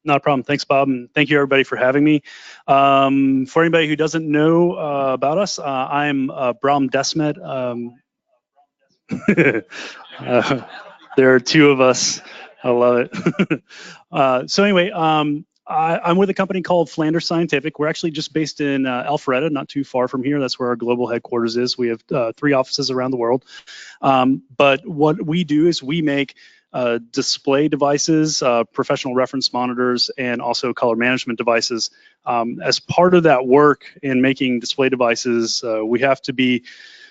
Not a problem. Thanks, Bob, and thank you everybody for having me. For anybody who doesn't know about us, I'm Bram Desmet. uh, there are two of us. I love it. So anyway, I'm with a company called Flanders Scientific. We're actually just based in Alpharetta, not too far from here. That's where our global headquarters is. We have 3 offices around the world. But what we do is we make display devices, professional reference monitors, and also color management devices. As part of that work in making display devices, we have to be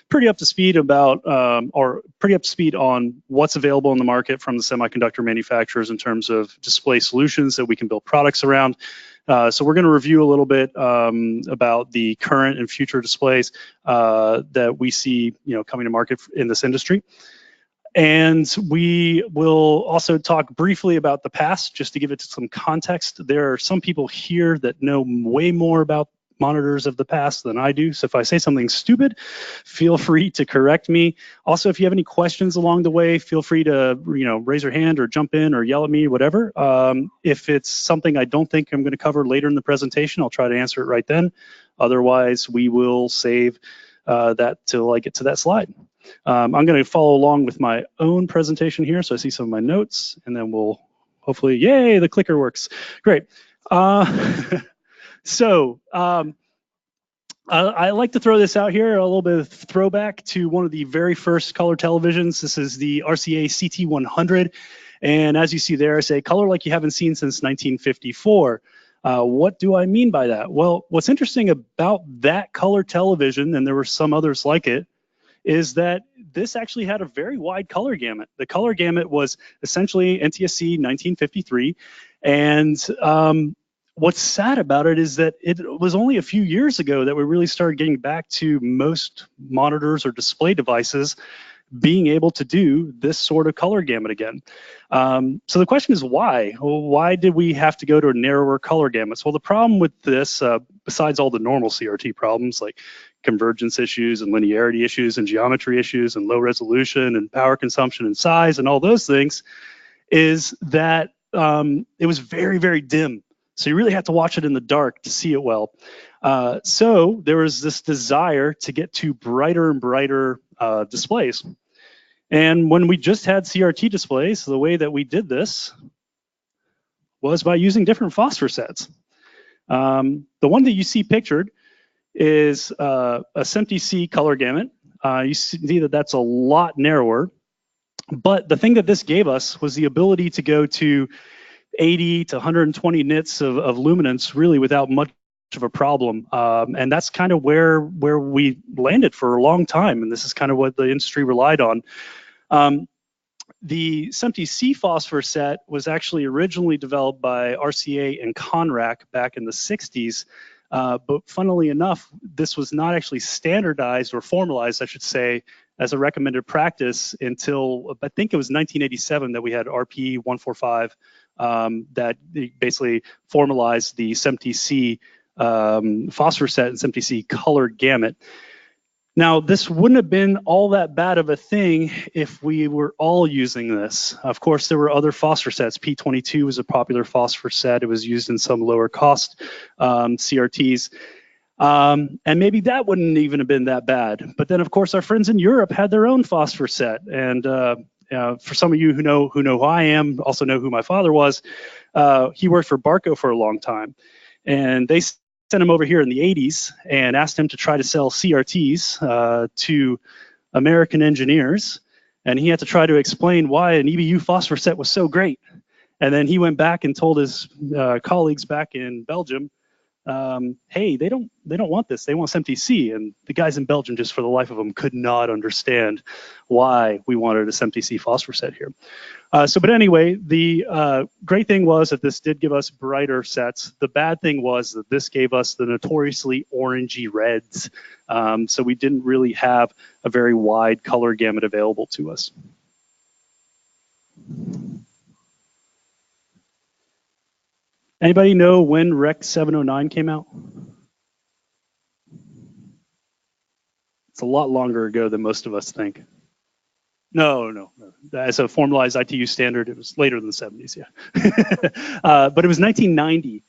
pretty up to speed about, or pretty up to speed on what's available in the market from the semiconductor manufacturers in terms of display solutions that we can build products around. So we're going to review a little bit about the current and future displays that we see, coming to market in this industry. And we will also talk briefly about the past, just to give it some context. There are some people here that know way more about monitors of the past than I do. So if I say something stupid, feel free to correct me. Also, if you have any questions along the way, feel free to raise your hand or jump in or yell at me, whatever. If it's something I don't think I'm going to cover later in the presentation, I'll try to answer it right then. Otherwise, we will save that till I get to that slide. I'm going to follow along with my own presentation here. So I see some of my notes, and then we'll hopefully, yay, the clicker works. Great. So I like to throw this out here, a little bit of throwback to one of the very first color televisions. This is the RCA CT100. And as you see there, I say color like you haven't seen since 1954. What do I mean by that? Well, what's interesting about that color television, and there were some others like it, is that this actually had a very wide color gamut. The color gamut was essentially NTSC 1953. And what's sad about it is that it was only a few years ago that we really started getting back to most monitors or display devices being able to do this sort of color gamut again. So the question is why? Well, why did we have to go to a narrower color gamuts? Well, the problem with this, besides all the normal CRT problems like convergence issues and linearity issues and geometry issues and low resolution and power consumption and size and all those things, is that it was very, very dim. So you really have to watch it in the dark to see it well. So there was this desire to get to brighter and brighter displays. And when we just had CRT displays, the way that we did this was by using different phosphor sets. The one that you see pictured is a SMPTE color gamut. You see that that's a lot narrower. But the thing that this gave us was the ability to go to 80 to 120 nits of luminance really without much of a problem. And that's kind of where we landed for a long time. And this is kind of what the industry relied on. The SMPTE phosphor set was actually originally developed by RCA and Conrac back in the 60s. But funnily enough, this was not actually standardized or formalized, I should say, as a recommended practice until I think it was 1987 that we had RP 145 that basically formalized the SMPTE phosphor set and SMPTE color gamut. Now, this wouldn't have been all that bad of a thing if we were all using this. Of course, there were other phosphor sets. P22 was a popular phosphor set. It was used in some lower cost CRTs. And maybe that wouldn't even have been that bad. But then, of course, our friends in Europe had their own phosphor set. And for some of you who know who I am, also know who my father was, he worked for Barco for a long time. And they sent him over here in the 80s and asked him to try to sell CRTs to American engineers. And he had to try to explain why an EBU phosphor set was so great. And then he went back and told his colleagues back in Belgium, hey, they don't want this. They want SMPTE. And the guys in Belgium, just for the life of them, could not understand why we wanted a SMPTE phosphor set here. But anyway, the great thing was that this did give us brighter sets. The bad thing was that this gave us the notoriously orangey reds. So we didn't really have a very wide color gamut available to us. Anybody know when Rec 709 came out? It's a lot longer ago than most of us think. No, no, no. As a formalized ITU standard, it was later than the 70s, yeah. But it was 1990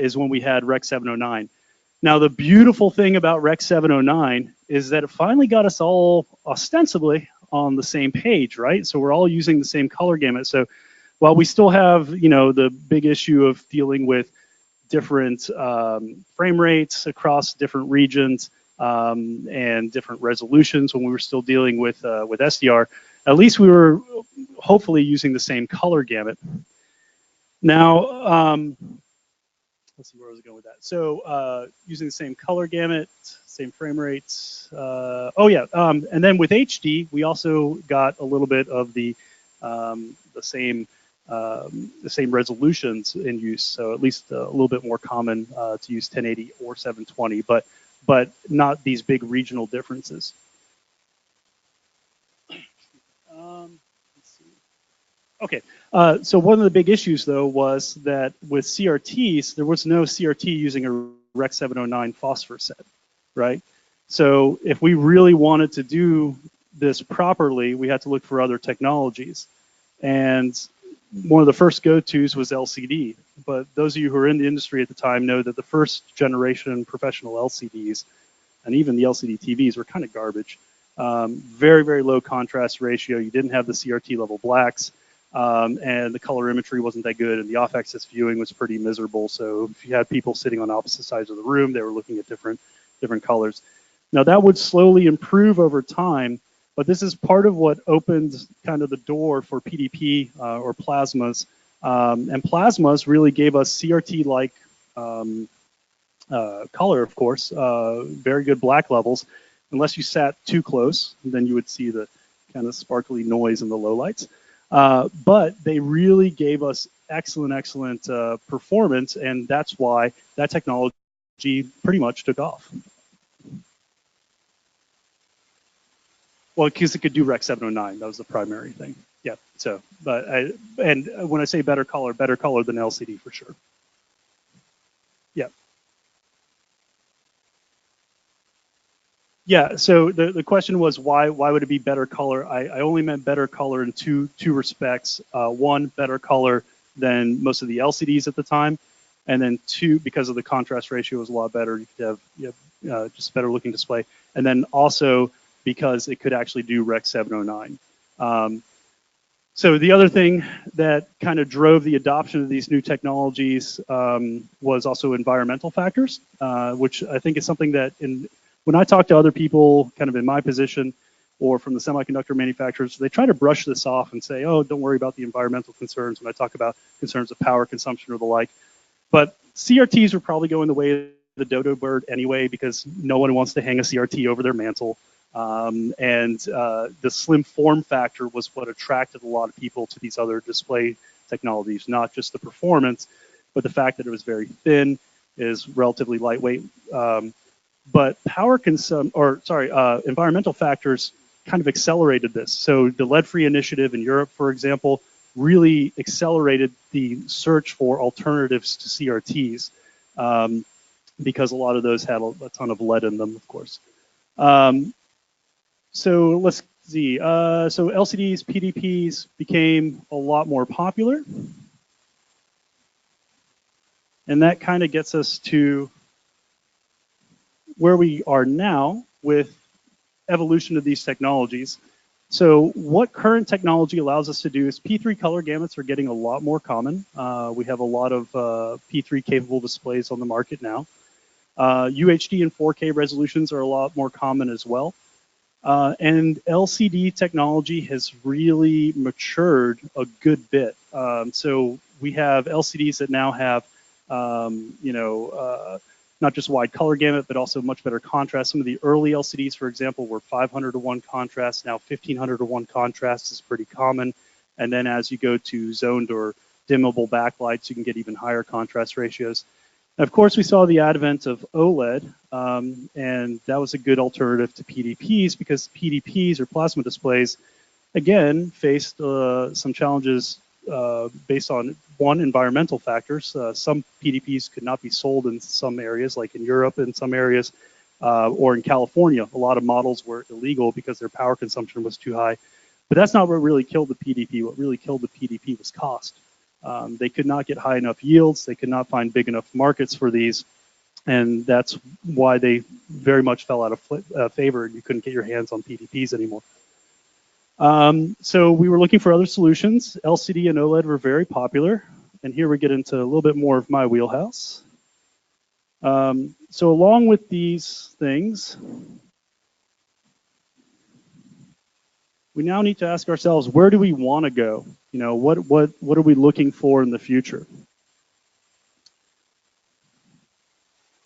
is when we had Rec 709. Now, the beautiful thing about Rec 709 is that it finally got us all ostensibly on the same page, right? So we're all using the same color gamut. So while we still have, you know, the big issue of dealing with different frame rates across different regions and different resolutions when we were still dealing with SDR, at least we were hopefully using the same color gamut. Now, let's see where I was going with that. So using the same color gamut, same frame rates. Oh yeah, and then with HD, we also got a little bit of the same resolutions in use. So at least a little bit more common to use 1080 or 720, but not these big regional differences. Let's see. Okay, so one of the big issues though was that with CRTs, there was no CRT using a Rec 709 phosphor set, right? So if we really wanted to do this properly, we had to look for other technologies. And one of the first go-tos was LCD. But those of you who are in the industry at the time know that the first generation professional LCDs and even the LCD TVs were kind of garbage. Very, very low contrast ratio. You didn't have the CRT level blacks. And the color imagery wasn't that good, and the off-axis viewing was pretty miserable. So if you had people sitting on opposite sides of the room, they were looking at different colors. Now that would slowly improve over time, but this is part of what opened kind of the door for PDP or plasmas. And plasmas really gave us CRT-like color, of course, very good black levels. Unless you sat too close, then you would see the kind of sparkly noise in the lowlights. But they really gave us excellent performance, and that's why that technology pretty much took off. Well, because it could do Rec 709, that was the primary thing. Yeah. So, and when I say better color than LCD for sure. Yeah. Yeah. So the question was why would it be better color? I only meant better color in two respects. One, better color than most of the LCDs at the time, and then two, because of the contrast ratio was a lot better. You could have just better looking display, and then also because it could actually do Rec 709. So the other thing that kind of drove the adoption of these new technologies was also environmental factors, which I think is something that when I talk to other people kind of in my position or from the semiconductor manufacturers, they try to brush this off and say, oh, don't worry about the environmental concerns when I talk about concerns of power consumption or the like. But CRTs are probably going the way of the dodo bird anyway, because no one wants to hang a CRT over their mantle. The slim form factor was what attracted a lot of people to these other display technologies, not just the performance, but the fact that it was very thin, is relatively lightweight. But environmental factors kind of accelerated this. So the lead-free initiative in Europe, for example, really accelerated the search for alternatives to CRTs because a lot of those had a ton of lead in them, of course. So let's see. So LCDs, PDPs became a lot more popular. And that kind of gets us to where we are now with evolution of these technologies. So what current technology allows us to do is P3 color gamuts are getting a lot more common. We have a lot of P3 capable displays on the market now. UHD and 4K resolutions are a lot more common as well. And LCD technology has really matured a good bit. So we have LCDs that now have, not just wide color gamut, but also much better contrast. Some of the early LCDs, for example, were 500 to 1 contrast. Now 1500 to 1 contrast is pretty common. And then as you go to zoned or dimmable backlights, you can get even higher contrast ratios. Of course, we saw the advent of OLED, and that was a good alternative to PDPs because PDPs or plasma displays, again, faced some challenges based on, one, environmental factors. Some PDPs could not be sold in some areas, like in Europe in some areas, or in California. A lot of models were illegal because their power consumption was too high. But that's not what really killed the PDP. What really killed the PDP was cost. They could not get high enough yields. They could not find big enough markets for these. And that's why they very much fell out of favor, and you couldn't get your hands on PDPs anymore. So we were looking for other solutions. LCD and OLED were very popular. And here we get into a little bit more of my wheelhouse. So along with these things, we now need to ask ourselves, where do we want to go? You know, what are we looking for in the future?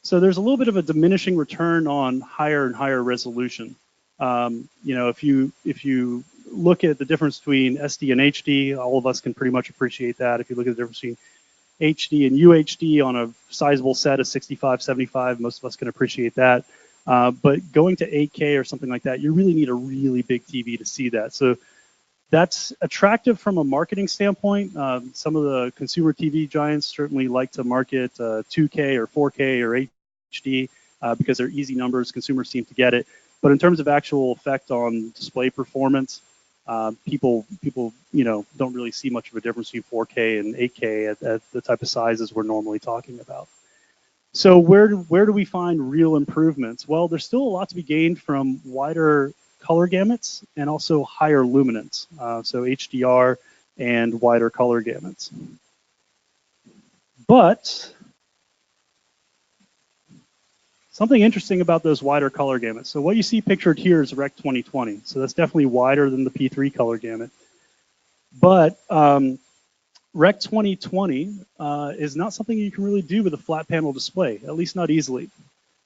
So there's a little bit of a diminishing return on higher and higher resolution. You know, if you look at the difference between SD and HD, all of us can pretty much appreciate that. If you look at the difference between HD and UHD on a sizable set of 65, 75, most of us can appreciate that. But going to 8K or something like that, you really need a really big TV to see that. So that's attractive from a marketing standpoint. Some of the consumer TV giants certainly like to market 2K or 4K or HD because they're easy numbers. Consumers seem to get it. But in terms of actual effect on display performance, people you know don't really see much of a difference between 4K and 8K at the type of sizes we're normally talking about. So where do we find real improvements? Well, there's still a lot to be gained from wider color gamuts and also higher luminance, so HDR and wider color gamuts. But something interesting about those wider color gamuts. So what you see pictured here is Rec 2020. So that's definitely wider than the P3 color gamut. But Rec 2020 is not something you can really do with a flat panel display, at least not easily.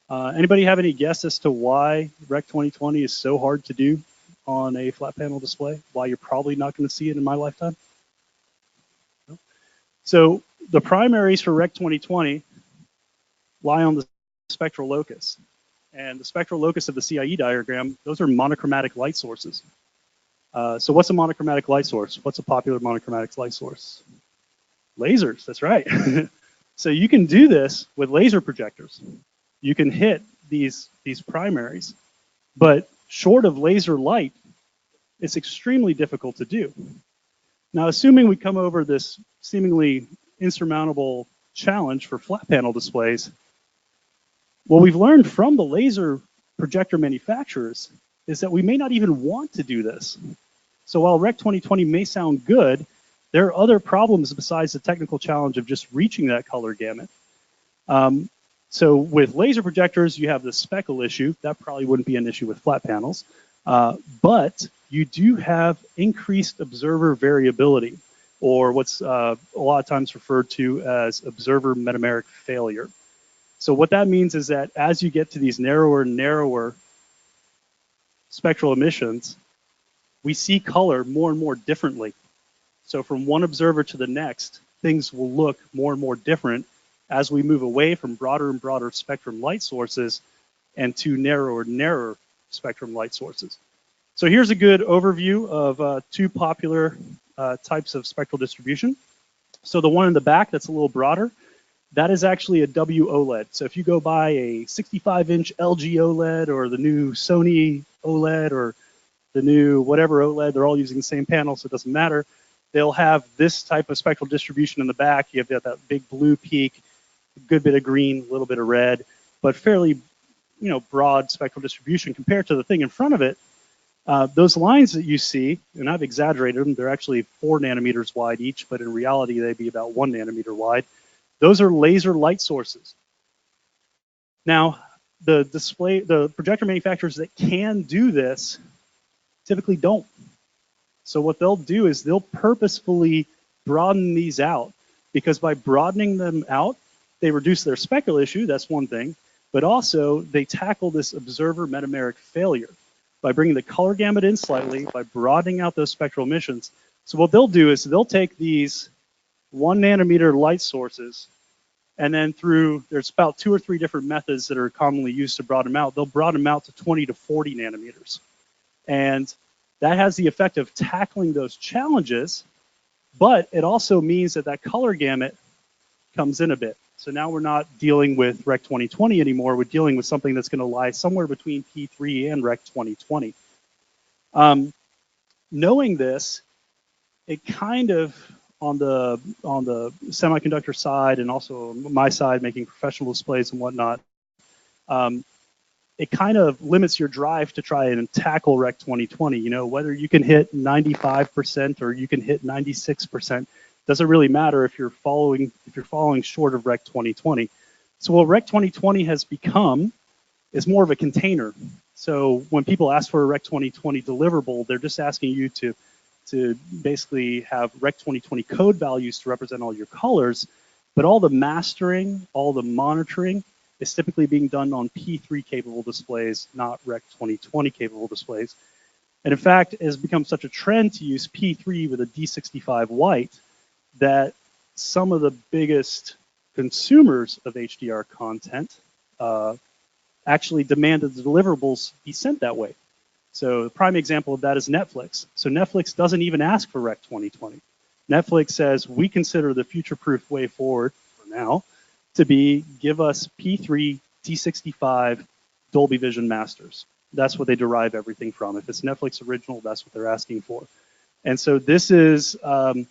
Anybody have any guess as to why Rec 2020 is so hard to do on a flat panel display? Why you're probably not going to see it in my lifetime? No? So the primaries for Rec 2020 lie on the spectral locus. And the spectral locus of the CIE diagram, those are monochromatic light sources. So what's a monochromatic light source? What's a popular monochromatic light source? Lasers, that's right. So you can do this with laser projectors. You can hit these primaries, but short of laser light, it's extremely difficult to do. Now, assuming we come over this seemingly insurmountable challenge for flat panel displays, what we've learned from the laser projector manufacturers is that we may not even want to do this. So while Rec 2020 may sound good, there are other problems besides the technical challenge of just reaching that color gamut. So with laser projectors, you have the speckle issue. That probably wouldn't be an issue with flat panels. But you do have increased observer variability, or what's a lot of times referred to as observer metameric failure. So what that means is that as you get to these narrower and narrower spectral emissions, we see color more and more differently. So from one observer to the next, things will look more and more different as we move away from broader and broader spectrum light sources and to narrower and narrower spectrum light sources. So here's a good overview of two popular types of spectral distribution. So the one in the back that's a little broader, that is actually a WOLED. So if you go buy a 65-inch LG OLED or the new Sony OLED or the new whatever OLED, they're all using the same panel, so it doesn't matter. They'll have this type of spectral distribution in the back. You have that big blue peak, a good bit of green, a little bit of red, but fairly, broad spectral distribution compared to the thing in front of it. Those lines that you see, and I've exaggerated them, they're actually 4 nanometers wide each, but in reality they'd be about 1 nanometer wide. Those are laser light sources. Now, the projector manufacturers that can do this typically don't. So what they'll do is they'll purposefully broaden these out, because by broadening them out, they reduce their speckle issue, that's one thing, but also they tackle this observer metameric failure by bringing the color gamut in slightly, by broadening out those spectral emissions. So what they'll do is they'll take these 1 nanometer light sources, and then there's about 2 or 3 different methods that are commonly used to broaden them out. They'll broaden them out to 20 to 40 nanometers. And that has the effect of tackling those challenges, but it also means that color gamut comes in a bit. So now we're not dealing with Rec 2020 anymore. We're dealing with something that's going to lie somewhere between P3 and Rec 2020. knowing this, it kind of on the semiconductor side and also my side making professional displays and whatnot, um, it kind of limits your drive to try and tackle Rec 2020. You know, whether you can hit 95% or you can hit 96%, doesn't really matter if you're falling short of Rec 2020. So what Rec 2020 has become is more of a container. So when people ask for a Rec 2020 deliverable, they're just asking you to basically have Rec 2020 code values to represent all your colors, but all the mastering, all the monitoring is typically being done on P3 capable displays, not Rec 2020 capable displays. And in fact, it has become such a trend to use P3 with a D65 white that some of the biggest consumers of HDR content actually demand that the deliverables be sent that way. So the prime example of that is Netflix. So Netflix doesn't even ask for Rec 2020. Netflix says, we consider the future-proof way forward for now to be give us P3, D65, Dolby Vision masters. That's what they derive everything from. If it's Netflix original, that's what they're asking for. And so this is kind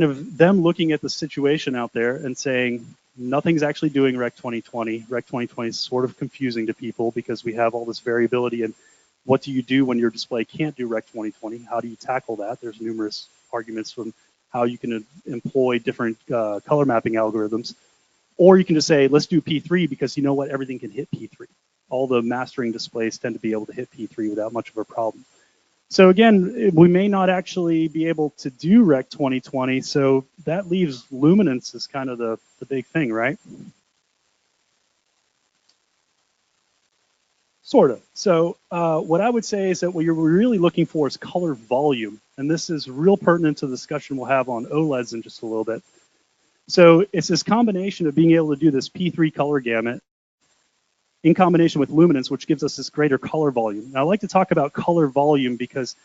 of them looking at the situation out there and saying, nothing's actually doing Rec 2020. Rec 2020 is sort of confusing to people because we have all this variability in what do you do when your display can't do Rec 2020? How do you tackle that? There's numerous arguments from how you can employ different color mapping algorithms. Or you can just say, let's do P3 because you know what, everything can hit P3. All the mastering displays tend to be able to hit P3 without much of a problem. So again, we may not actually be able to do Rec 2020, so that leaves luminance as kind of the big thing, right? Sort of. So what I would say is that what you're really looking for is color volume. And this is real pertinent to the discussion we'll have on OLEDs in just a little bit. So it's this combination of being able to do this P3 color gamut in combination with luminance, which gives us this greater color volume. Now, I like to talk about color volume because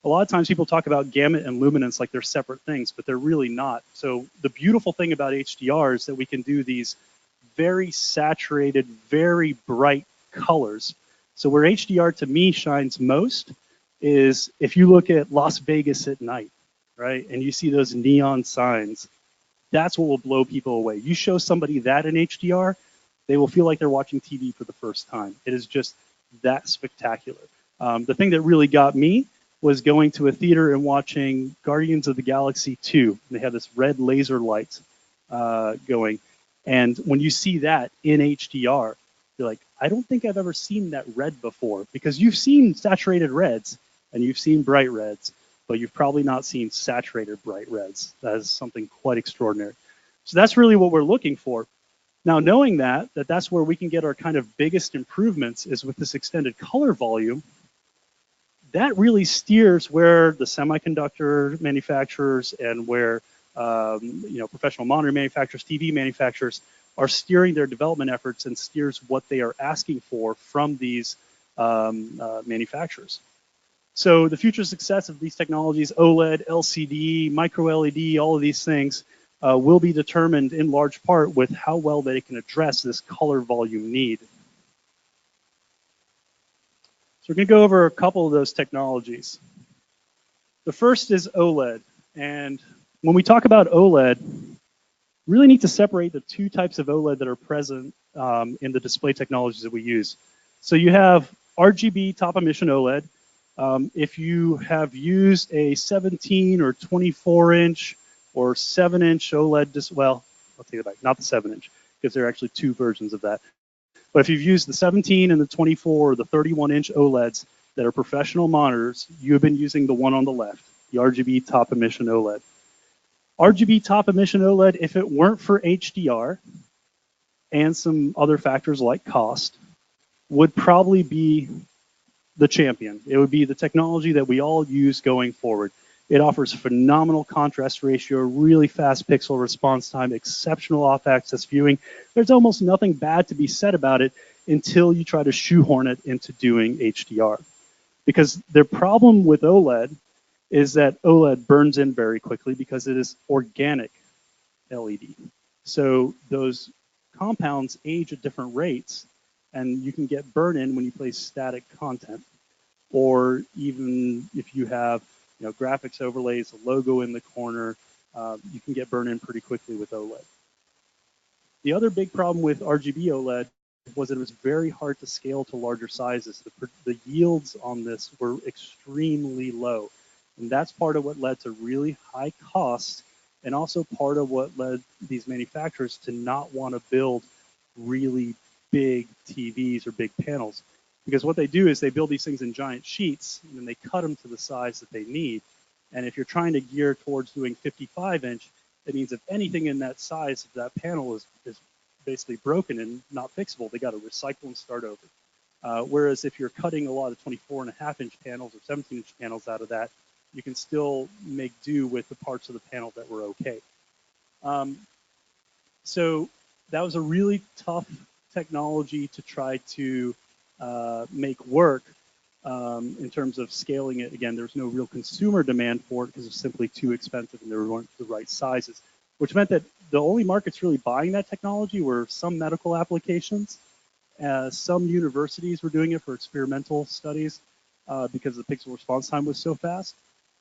a lot of times people talk about gamut and luminance like they're separate things, but they're really not. So the beautiful thing about HDR is that we can do these very saturated, very bright colors. So where HDR to me shines most is if you look at Las Vegas at night, right? And you see those neon signs, that's what will blow people away. You show somebody that in HDR, they will feel like they're watching TV for the first time. It is just that spectacular. The thing that really got me was going to a theater and watching Guardians of the Galaxy 2. They have this red laser light going. And when you see that in HDR, you're like, I don't think I've ever seen that red before, because you've seen saturated reds and you've seen bright reds, but you've probably not seen saturated bright reds. That is something quite extraordinary. So that's really what we're looking for. Now, knowing that's where we can get our kind of biggest improvements is with this extended color volume, that really steers where the semiconductor manufacturers and where professional monitor manufacturers, TV manufacturers are steering their development efforts and steers what they are asking for from these manufacturers. So the future success of these technologies, OLED, LCD, micro LED, all of these things will be determined in large part with how well they can address this color volume need. So we're going to go over a couple of those technologies. The first is OLED. And when we talk about OLED, we really need to separate the two types of OLED that are present in the display technologies that we use. So you have RGB top emission OLED. If you have used a 17 or 24 inch or 7-inch OLED, well, I'll take it back, not the 7-inch, because there are actually two versions of that. But if you've used the 17 and the 24 or the 31-inch OLEDs that are professional monitors, you have been using the one on the left, the RGB top emission OLED. RGB top emission OLED, if it weren't for HDR and some other factors like cost, would probably be the champion. It would be the technology that we all use going forward. It offers phenomenal contrast ratio, really fast pixel response time, exceptional off-axis viewing. There's almost nothing bad to be said about it until you try to shoehorn it into doing HDR. Because the problem with OLED is that OLED burns in very quickly because it is organic LED. So those compounds age at different rates, and you can get burn in when you place static content. or even if you have, graphics overlays, a logo in the corner, you can get burned in pretty quickly with OLED. The other big problem with RGB OLED was that it was very hard to scale to larger sizes. The yields on this were extremely low. And that's part of what led to really high costs, and also part of what led these manufacturers to not want to build really big TVs or big panels. Because what they do is they build these things in giant sheets, and then they cut them to the size that they need. And if you're trying to gear towards doing 55-inch, it means if anything in that size of that panel is basically broken and not fixable, they got to recycle and start over. Whereas if you're cutting a lot of 24.5-inch panels or 17-inch panels out of that, you can still make do with the parts of the panel that were okay. So that was a really tough technology to try to make work in terms of scaling it. Again, there's no real consumer demand for it because it's simply too expensive and there weren't the right sizes, which meant that the only markets really buying that technology were some medical applications. Some universities were doing it for experimental studies because the pixel response time was so fast.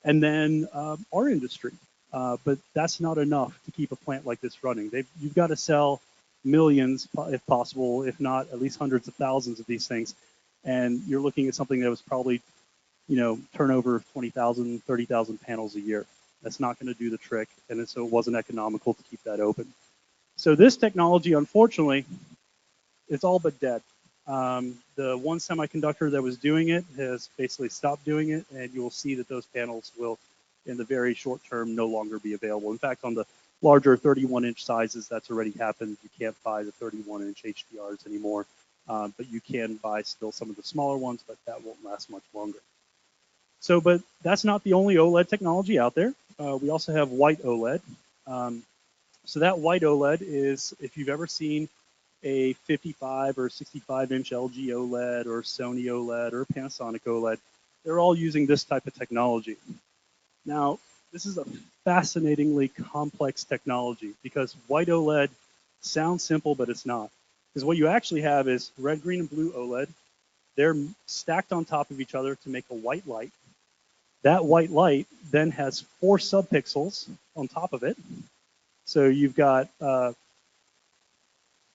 And then our industry. But that's not enough to keep a plant like this running. You've got to sell millions, if possible, if not at least hundreds of thousands of these things. And you're looking at something that was probably, turnover of 20,000, 30,000 panels a year. That's not going to do the trick. And so it wasn't economical to keep that open. So this technology, unfortunately, it's all but dead. The one semiconductor that was doing it has basically stopped doing it, and you will see that those panels will, in the very short term, no longer be available. In fact, on the larger 31-inch sizes, that's already happened. You can't buy the 31-inch HDRs anymore, but you can buy still some of the smaller ones, but that won't last much longer. So, but that's not the only OLED technology out there. We also have white OLED. So that white OLED is, if you've ever seen a 55 or 65-inch LG OLED or Sony OLED or Panasonic OLED, they're all using this type of technology. Now, this is a fascinatingly complex technology because white OLED sounds simple, but it's not. Because what you actually have is red, green, and blue OLED. They're stacked on top of each other to make a white light. That white light then has 4 subpixels on top of it. So you've got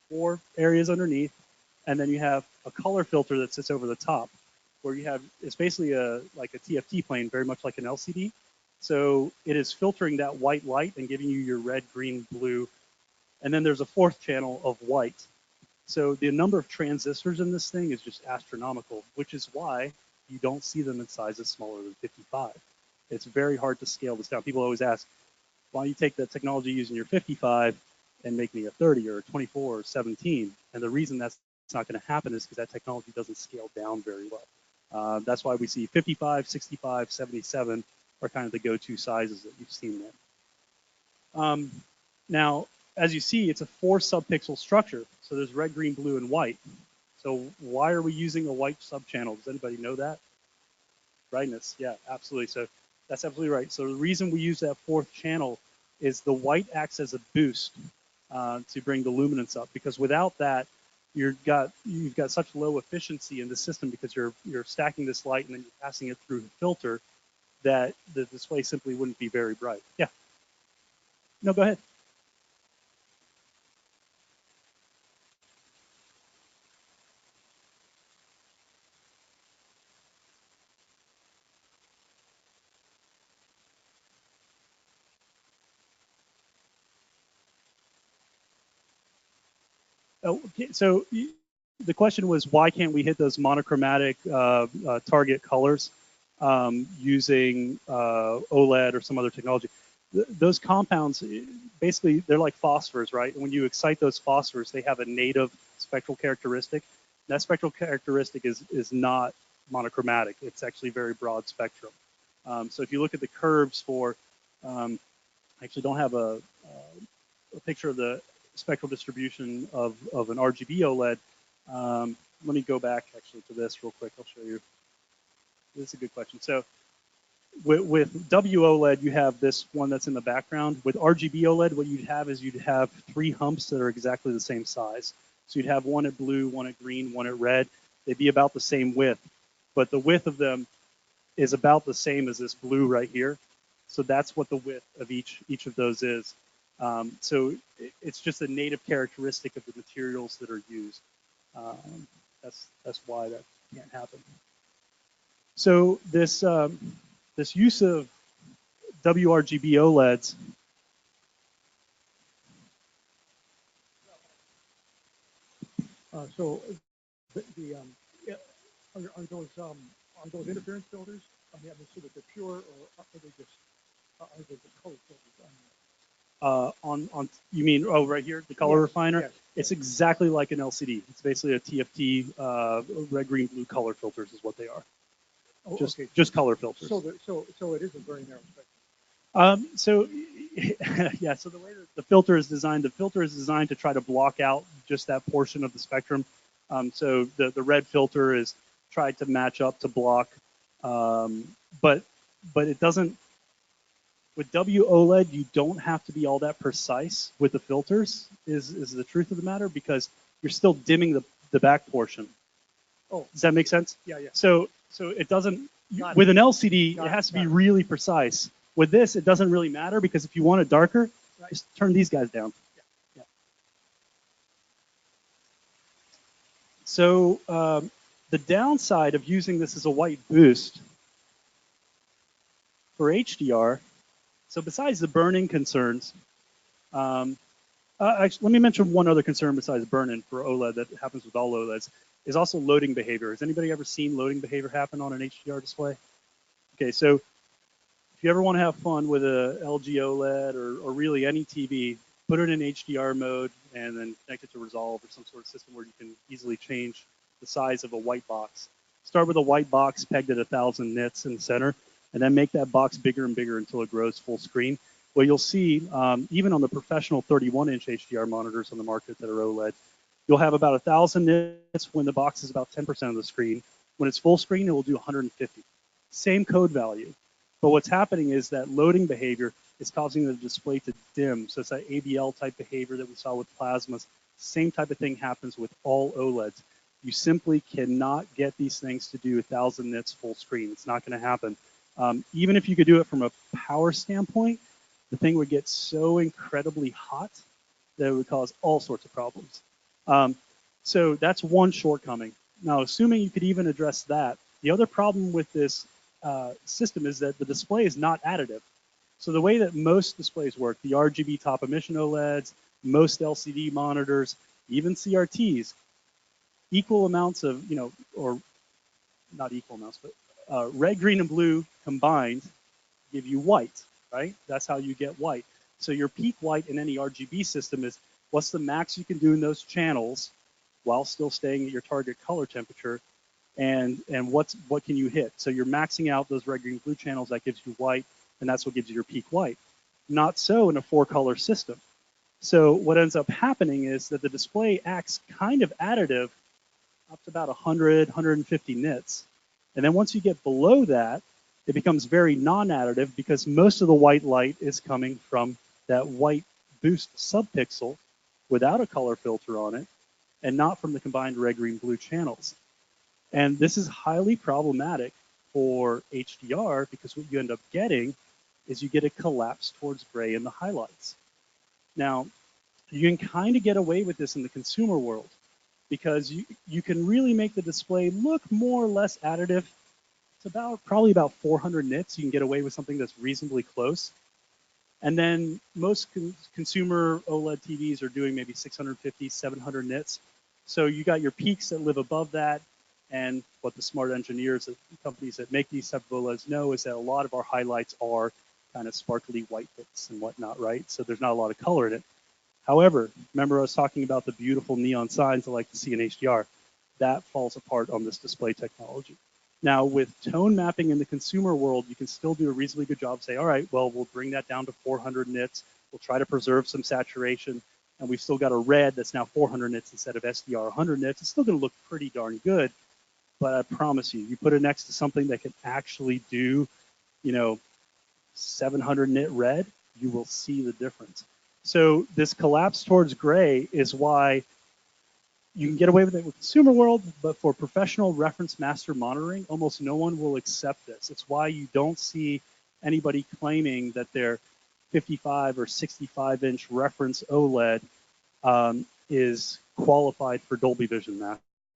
4 areas underneath, and then you have a color filter that sits over the top, where you have, it's basically like a TFT plane, very much like an LCD. So it is filtering that white light and giving you your red, green, blue, and then there's a 4th channel of white. So the number of transistors in this thing is just astronomical, which is why you don't see them in sizes smaller than 55. It's very hard to scale this down. People always ask, why don't you take the technology using your 55 and make me a 30 or a 24 or 17? And the reason that's not going to happen is because that technology doesn't scale down very well. That's why we see 55, 65, 77 are kind of the go-to sizes that you've seen there. Now, as you see, it's a 4 subpixel structure. So there's red, green, blue, and white. So why are we using a white subchannel? Does anybody know that? Brightness, yeah, absolutely. So that's absolutely right. So the reason we use that 4th channel is the white acts as a boost to bring the luminance up, because without that, you've got such low efficiency in the system because you're stacking this light and then you're passing it through the filter that the display simply wouldn't be very bright. Yeah. No, go ahead. Oh, okay. So the question was, why can't we hit those monochromatic target colors using OLED or some other technology? Those compounds, basically, they're like phosphors, right? And when you excite those phosphors, they have a native spectral characteristic. That spectral characteristic is not monochromatic. It's actually very broad spectrum. So if you look at the curves for, I actually don't have a picture of the spectral distribution of an RGB OLED. Let me go back actually to this real quick. I'll show you. This is a good question. So with WOLED, you have this one that's in the background. With RGB OLED, what you'd have is you'd have 3 humps that are exactly the same size. So you'd have one at blue, one at green, one at red. They'd be about the same width. but the width of them is about the same as this blue right here. So that's what the width of each of those is. So it's just a native characteristic of the materials that are used. That's why that can't happen. So this use of WRGB OLEDs. So are those interference filters? I mean, so that they're pure, or are they just color filters? On you mean right here, the color refiner? Yes. It's exactly like an LCD. It's basically a TFT red, green, blue color filters is what they are. Oh, just color filters. So it is a very narrow spectrum. So yeah, so the way that the filter is designed to try to block out just that portion of the spectrum. So the red filter is tried to match up to block, but it doesn't. With WOLED, you don't have to be all that precise with the filters, is the truth of the matter, because you're still dimming the back portion. Oh, does that make sense? Yeah. So it doesn't, with an LCD, it has to be really precise. With this, it doesn't really matter, because if you want it darker, just turn these guys down. Yeah. So the downside of using this as a white boost for HDR, so besides the burn-in concerns, actually, let me mention one other concern besides burn-in for OLED that happens with all OLEDs, is also loading behavior. Has anybody ever seen loading behavior happen on an HDR display? Okay, so if you ever want to have fun with a LG OLED or really any TV, put it in HDR mode and then connect it to Resolve or some sort of system where you can easily change the size of a white box. Start with a white box pegged at 1,000 nits in the center, and then make that box bigger and bigger until it grows full screen. Well, you'll see, even on the professional 31-inch HDR monitors on the market that are OLED, you'll have about 1,000 nits when the box is about 10% of the screen. When it's full screen, it will do 150. Same code value. But what's happening is that loading behavior is causing the display to dim. So it's that ABL type behavior that we saw with plasmas. Same type of thing happens with all OLEDs. You simply cannot get these things to do 1,000 nits full screen. It's not going to happen. Even if you could do it from a power standpoint, the thing would get so incredibly hot that it would cause all sorts of problems. So that's one shortcoming. Now, assuming you could even address that, the other problem with this system is that the display is not additive. So the way that most displays work, the RGB top emission OLEDs, most LCD monitors, even CRTs, equal amounts of, or not equal amounts, but red, green, and blue combined give you white, right? That's how you get white. So your peak white in any RGB system is what's the max you can do in those channels while still staying at your target color temperature, and what can you hit? So you're maxing out those red, green, blue channels, that gives you white, and that's what gives you your peak white. Not so in a 4-color system. So what ends up happening is that the display acts kind of additive up to about 100, 150 nits. And then once you get below that, it becomes very non-additive because most of the white light is coming from that white boost subpixel without a color filter on it, and not from the combined red, green, blue channels. And this is highly problematic for HDR because what you end up getting is you get a collapse towards gray in the highlights. Now, you can kind of get away with this in the consumer world because you can really make the display look more or less additive. It's probably about 400 nits. You can get away with something that's reasonably close. And then most consumer OLED TVs are doing maybe 650, 700 nits. So you got your peaks that live above that. And what the smart engineers at companies that make these type of OLEDs know is that a lot of our highlights are kind of sparkly white bits and whatnot, right? So there's not a lot of color in it. However, remember I was talking about the beautiful neon signs I like to see in HDR. That falls apart on this display technology. Now, with tone mapping in the consumer world, you can still do a reasonably good job. Say, all right, well, we'll bring that down to 400 nits. We'll try to preserve some saturation. And we've still got a red that's now 400 nits instead of SDR 100 nits. It's still going to look pretty darn good. But I promise you, you put it next to something that can actually do, 700 nit red, you will see the difference. So this collapse towards gray is why You can get away with it with consumer world, but for professional reference master monitoring, almost no one will accept this. It's why you don't see anybody claiming that their 55 or 65-inch reference OLED is qualified for Dolby Vision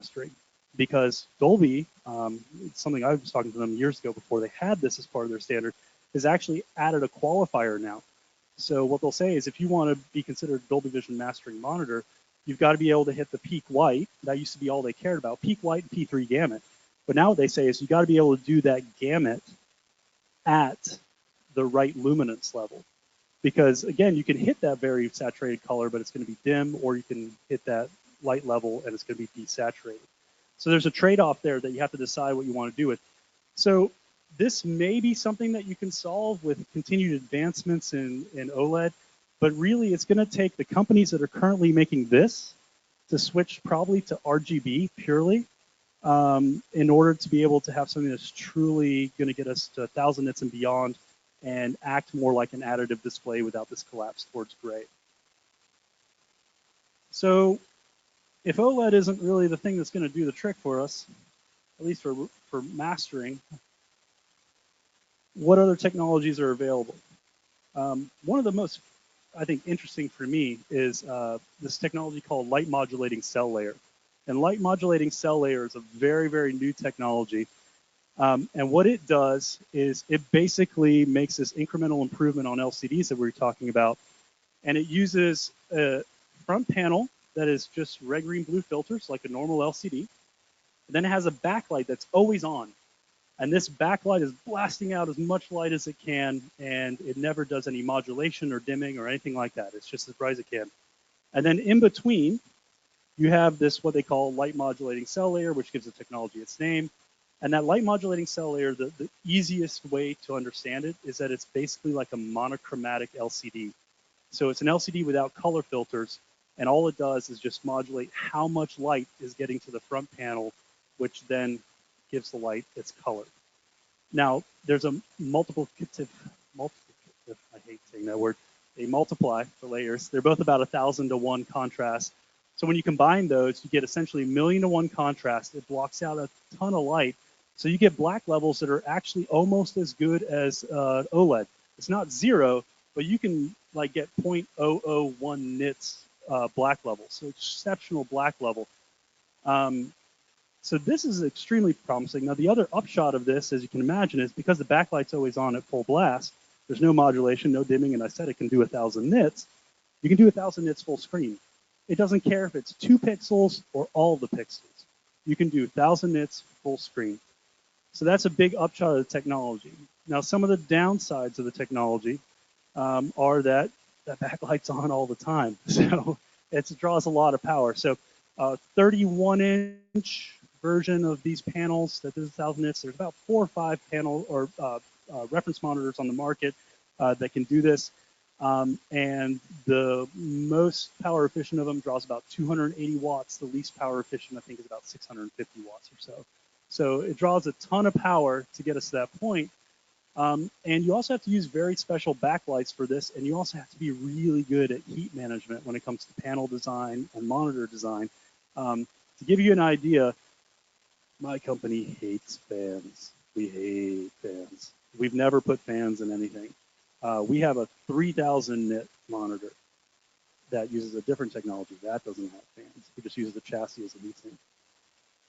mastering. Because Dolby, it's something I was talking to them years ago before they had this as part of their standard, has actually added a qualifier now. So what they'll say is if you want to be considered Dolby Vision mastering monitor, you've got to be able to hit the peak white. That used to be all they cared about, peak white and P3 gamut. But now what they say is you got to be able to do that gamut at the right luminance level. Because again, you can hit that very saturated color, but it's going to be dim, or you can hit that light level and it's going to be desaturated. So there's a trade-off there that you have to decide what you want to do with. So this may be something that you can solve with continued advancements in OLED, but really it's going to take the companies that are currently making this to switch probably to RGB purely in order to be able to have something that's truly going to get us to 1,000 nits and beyond and act more like an additive display without this collapse towards gray. So if OLED isn't really the thing that's going to do the trick for us, at least for mastering, what other technologies are available? One of the most, I think, interesting for me is this technology called light modulating cell layer. And light modulating cell layer is a very, very new technology. And what it does is it basically makes this incremental improvement on LCDs that we were talking about. And it uses a front panel that is just red, green, blue filters like a normal LCD. And then it has a backlight that's always on. And this backlight is blasting out as much light as it can, and it never does any modulation or dimming or anything like that. It's just as bright as it can. And then in between, you have this, what they call light modulating cell layer, which gives the technology its name. And that light modulating cell layer, the easiest way to understand it is that it's basically like a monochromatic LCD. So it's an LCD without color filters, and all it does is just modulate how much light is getting to the front panel, which then gives the light its color. Now, there's a multiplicative, I hate saying that word, they multiply the layers. They're both about 1,000 to 1 contrast. So when you combine those, you get essentially 1,000,000 to 1 contrast. It blocks out a ton of light. So you get black levels that are actually almost as good as OLED. It's not zero, but you can like get 0.001 nits black level. So exceptional black level. So this is extremely promising. Now, the other upshot of this, as you can imagine, is because the backlight's always on at full blast, there's no modulation, no dimming, and I said it can do 1,000 nits. You can do 1,000 nits full screen. It doesn't care if it's 2 pixels or all the pixels. You can do 1,000 nits full screen. So that's a big upshot of the technology. Now, some of the downsides of the technology are that the backlight's on all the time. So it draws a lot of power. So 31-inch version of these panels that does 1,000 nits. There's about 4 or 5 panel or reference monitors on the market that can do this. And the most power efficient of them draws about 280 watts. The least power efficient, I think, is about 650 watts or so. So it draws a ton of power to get us to that point. And you also have to use very special backlights for this, and you also have to be really good at heat management when it comes to panel design and monitor design. To give you an idea, my company hates fans. We hate fans. We've never put fans in anything. We have a 3,000 nit monitor that uses a different technology. That doesn't have fans. We just use the chassis as a heatsink.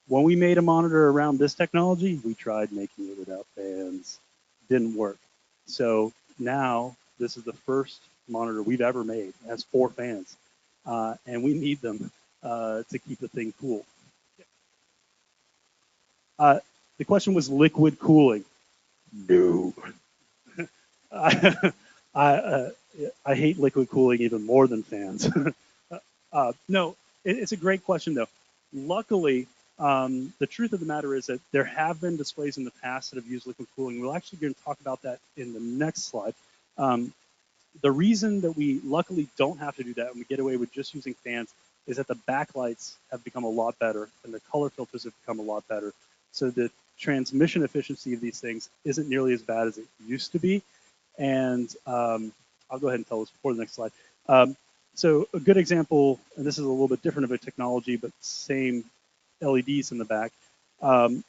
When we made a monitor around this technology, we tried making it without fans. Didn't work. So now this is the first monitor we've ever made. It has 4 fans. And we need them to keep the thing cool. The question was liquid cooling. No. I hate liquid cooling even more than fans. No, it's a great question though. Luckily, the truth of the matter is that there have been displays in the past that have used liquid cooling. We're actually going to talk about that in the next slide. The reason that we luckily don't have to do that and we get away with just using fans is that the backlights have become a lot better and the color filters have become a lot better. So the transmission efficiency of these things isn't nearly as bad as it used to be. And I'll go ahead and tell this before the next slide. So a good example, and this is a little bit different of a technology, but same LEDs in the back. Um,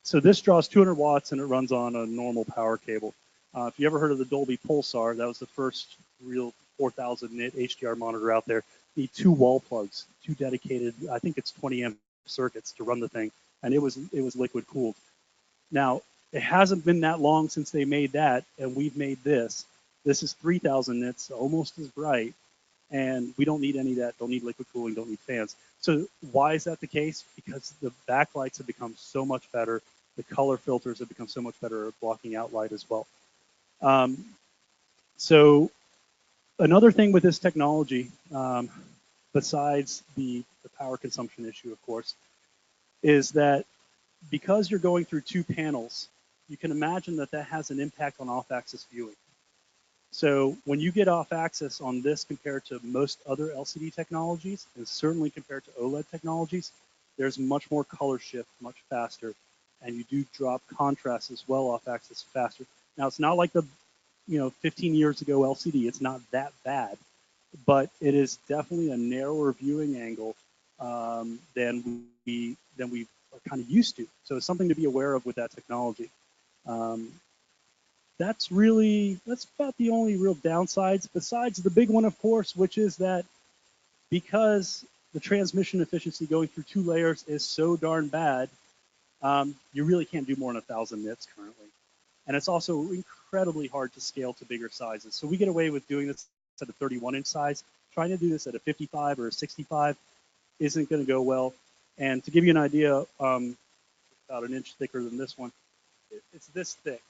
so this draws 200 watts and it runs on a normal power cable. If you ever heard of the Dolby Pulsar, that was the first real 4,000 nit HDR monitor out there. You need two wall plugs, two dedicated, I think it's 20 amp circuits to run the thing, and it was liquid cooled. Now, it hasn't been that long since they made that, and we've made this. This is 3,000 nits, almost as bright, and we don't need any of that. Don't need liquid cooling, don't need fans. So why is that the case? Because the backlights have become so much better. The color filters have become so much better at blocking out light as well. Um, so another thing with this technology, besides the power consumption issue, of course, is that because you're going through two panels, you can imagine that that has an impact on off-axis viewing. So when you get off-axis on this compared to most other LCD technologies, and certainly compared to OLED technologies, there's much more color shift, much faster, and you do drop contrast as well off-axis faster. Now it's not like the 15 years ago LCD. It's not that bad, but it is definitely a narrower viewing angle than we are kind of used to. So it's something to be aware of with that technology. That's about the only real downsides, besides the big one, of course, which is that because the transmission efficiency going through two layers is so darn bad, you really can't do more than 1,000 nits currently. And it's also incredibly hard to scale to bigger sizes. So we get away with doing this at a 31-inch size. Trying to do this at a 55 or a 65 isn't going to go well. And to give you an idea, about an inch thicker than this one, it's this thick.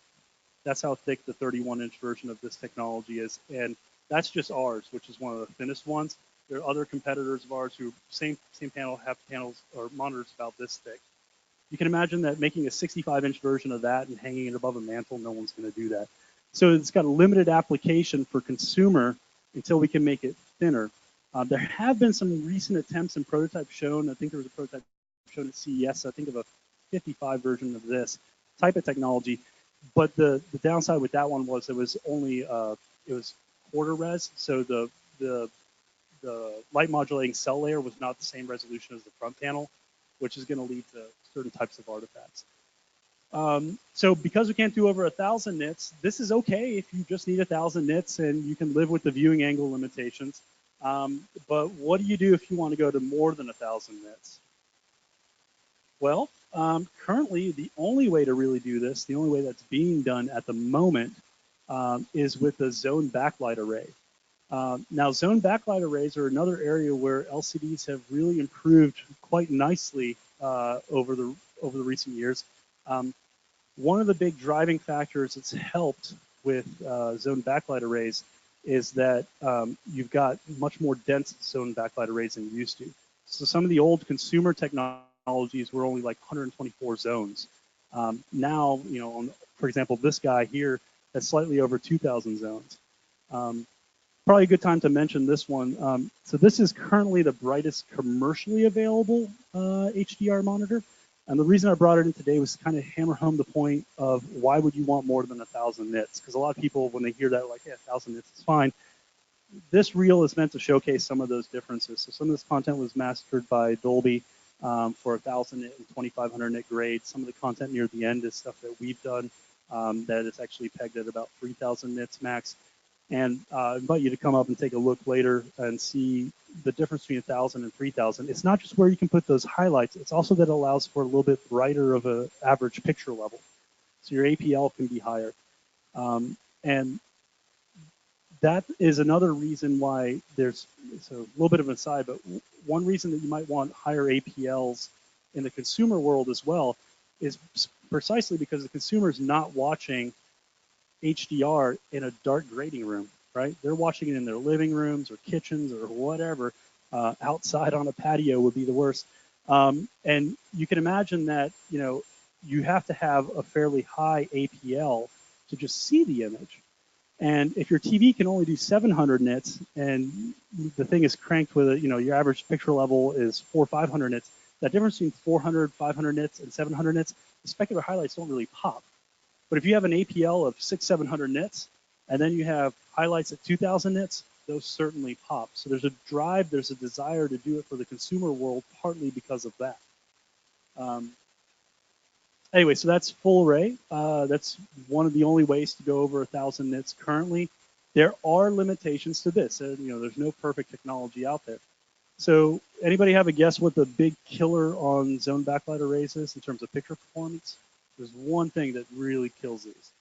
That's how thick the 31-inch version of this technology is. And that's just ours, which is one of the thinnest ones. There are other competitors of ours who same panel have panels or monitors about this thick. You can imagine that making a 65-inch version of that and hanging it above a mantle, no one's going to do that. So it's got a limited application for consumer until we can make it thinner. There have been some recent attempts and prototypes shown. I think there was a prototype shown at CES, I think of a 55 version of this type of technology. But the downside with that one was it was only it was quarter res, so the light modulating cell layer was not the same resolution as the front panel, which is going to lead to certain types of artifacts. So because we can't do over 1,000 nits, this is okay if you just need 1,000 nits and you can live with the viewing angle limitations. But what do you do if you want to go to more than 1,000 nits? Well, currently the only way to really do this, the only way that's being done at the moment, is with the zone backlight array. Now, zone backlight arrays are another area where LCDs have really improved quite nicely over the recent years. One of the big driving factors that's helped with zone backlight arrays is that you've got much more dense zone backlight arrays than you used to. So some of the old consumer technologies were only like 124 zones. Now, for example, this guy here has slightly over 2,000 zones. Probably a good time to mention this one. So this is currently the brightest commercially available HDR monitor. And the reason I brought it in today was to kind of hammer home the point of why would you want more than 1,000 nits? Because a lot of people, when they hear that, like, yeah, 1,000 nits is fine. This reel is meant to showcase some of those differences. So some of this content was mastered by Dolby for 1,000 nit and 2,500 nit grade. Some of the content near the end is stuff that we've done that is actually pegged at about 3,000 nits max. And I invite you to come up and take a look later and see the difference between 1,000 and 3,000. It's not just where you can put those highlights, it's also that it allows for a little bit brighter of an average picture level. So your APL can be higher. And that is another reason why there's, so a little bit of an aside, but one reason that you might want higher APLs in the consumer world as well is precisely because the consumer is not watching HDR in a dark grading room, right? They're watching it in their living rooms or kitchens or whatever. Outside on a patio would be the worst. And you can imagine that, you have to have a fairly high APL to just see the image. And if your TV can only do 700 nits and the thing is cranked with your average picture level is 400 or 500 nits, that difference between 400, 500 nits and 700 nits, the specular highlights don't really pop. But if you have an APL of 600, 700 nits, and then you have highlights at 2,000 nits, those certainly pop. So there's a drive, there's a desire to do it for the consumer world, partly because of that. Um, anyway, so that's full array. That's one of the only ways to go over 1,000 nits currently. There are limitations to this. There's no perfect technology out there. So anybody have a guess what the big killer on zone backlight arrays is in terms of picture performance? There's one thing that really kills these.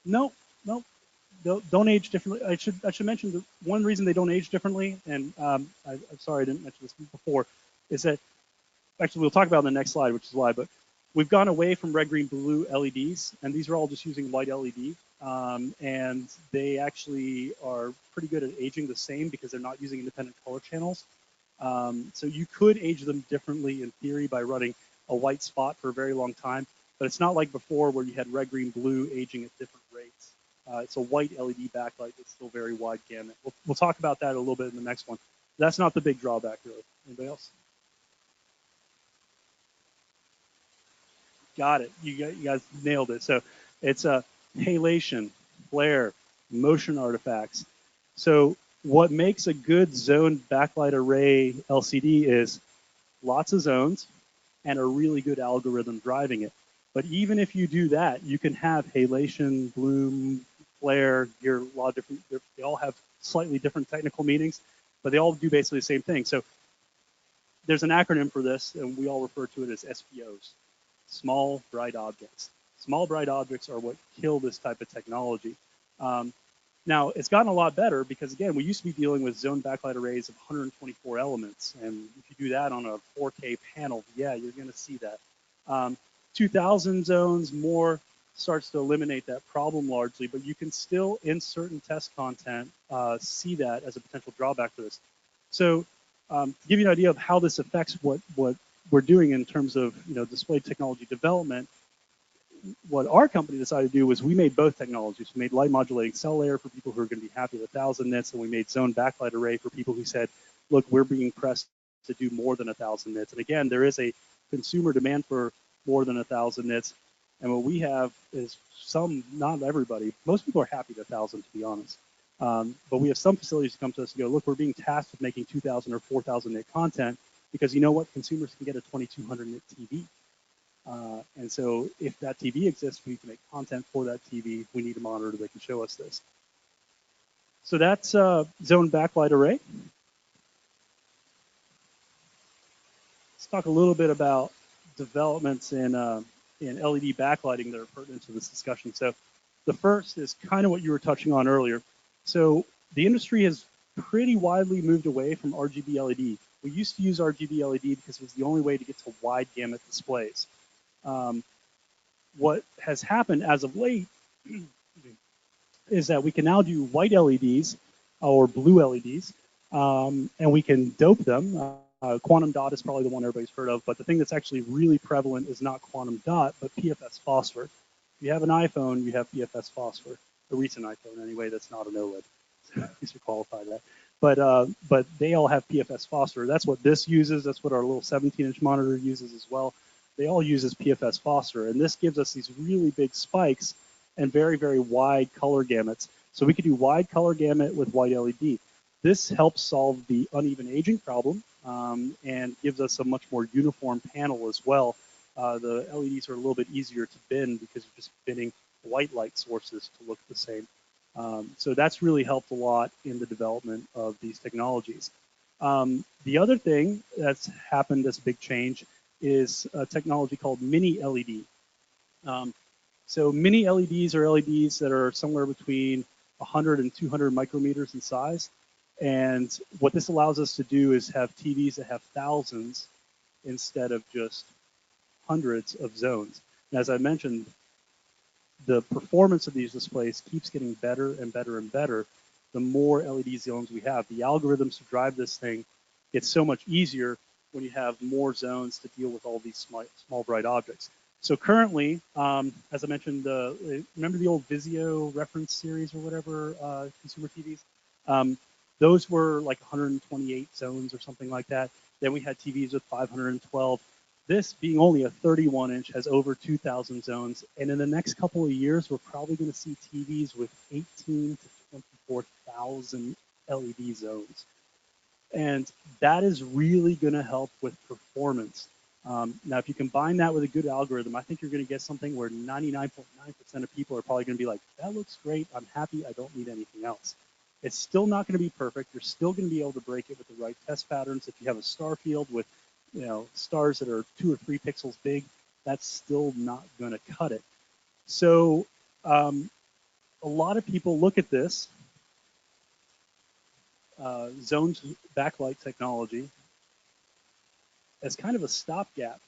Nope, nope. Don't age differently. I should mention that one reason they don't age differently, and I'm sorry I didn't mention this before, is that actually we'll talk about in the next slide, which is why, but we've gone away from red, green, blue LEDs, and these are all just using white LED, and they actually are pretty good at aging the same because they're not using independent color channels. So you could age them differently in theory by running a white spot for a very long time, but it's not like before where you had red, green, blue aging at different rates. It's a white LED backlight that's still very wide gamut. We'll talk about that a little bit in the next one. That's not the big drawback, really. Anybody else? Got it. You guys nailed it. So it's a halation, flare, motion artifacts. So what makes a good zone backlight array LCD is lots of zones and a really good algorithm driving it. But even if you do that, you can have halation, bloom, flare, a lot of different, they all have slightly different technical meanings, but they all do basically the same thing. So there's an acronym for this, and we all refer to it as SPOs, small bright objects. Small bright objects are what kill this type of technology. Now, it's gotten a lot better because, again, we used to be dealing with zone backlight arrays of 124 elements. And if you do that on a 4K panel, yeah, you're going to see that. 2,000 zones more starts to eliminate that problem largely, but you can still, in certain test content, see that as a potential drawback for this. So to give you an idea of how this affects what we're doing in terms of display technology development, what our company decided to do was we made both technologies. We made light modulating cell layer for people who are going to be happy with 1,000 nits, and we made zone backlight array for people who said, look, we're being pressed to do more than 1,000 nits. And again, there is a consumer demand for more than 1,000 nits. And what we have is some, not everybody, most people are happy with 1,000 to be honest. But we have some facilities come to us and go, look, we're being tasked with making 2,000 or 4,000 nit content because you know what? Consumers can get a 2,200 nit TV. And so if that TV exists, we can make content for that TV. We need a monitor that can show us this. So that's zone backlight array. Let's talk a little bit about developments in LED backlighting that are pertinent to this discussion. So the first is kind of what you were touching on earlier. So the industry has pretty widely moved away from RGB LED. We used to use RGB LED because it was the only way to get to wide gamut displays. What has happened as of late is that we can now do white LEDs or blue LEDs, and we can dope them. Quantum dot is probably the one everybody's heard of, but the thing that's actually really prevalent is not quantum dot, but PFS phosphor. If you have an iPhone, you have PFS phosphor, a recent iPhone anyway, that's not an OLED. You should qualify that. But they all have PFS phosphor. That's what this uses. That's what our little 17-inch monitor uses as well. They all use this PFS phosphor, and this gives us these really big spikes and very, very wide color gamuts. So we could do wide color gamut with white LED. This helps solve the uneven aging problem and gives us a much more uniform panel as well. The LEDs are a little bit easier to bin because you're just binning white light sources to look the same. So that's really helped a lot in the development of these technologies. The other thing that's happened as a big change is a technology called mini LED. So mini LEDs are LEDs that are somewhere between 100 and 200 micrometers in size. And what this allows us to do is have TVs that have thousands instead of just hundreds of zones. And as I mentioned, the performance of these displays keeps getting better and better and better the more LED zones we have. The algorithms to drive this thing get so much easier when you have more zones to deal with all these small bright objects. So currently, as I mentioned, remember the old Vizio reference series or whatever, consumer TVs? Those were like 128 zones or something like that. Then we had TVs with 512. This, being only a 31 inch, has over 2,000 zones. And in the next couple of years, we're probably going to see TVs with 18 to 24,000 LED zones. And that is really going to help with performance. Now, if you combine that with a good algorithm, I think you're going to get something where 99.9% of people are probably going to be like, that looks great. I'm happy. I don't need anything else. It's still not going to be perfect. You're still going to be able to break it with the right test patterns. If you have a star field with, stars that are 2 or 3 pixels big, that's still not going to cut it. So a lot of people look at this zoned backlight technology as kind of a stopgap.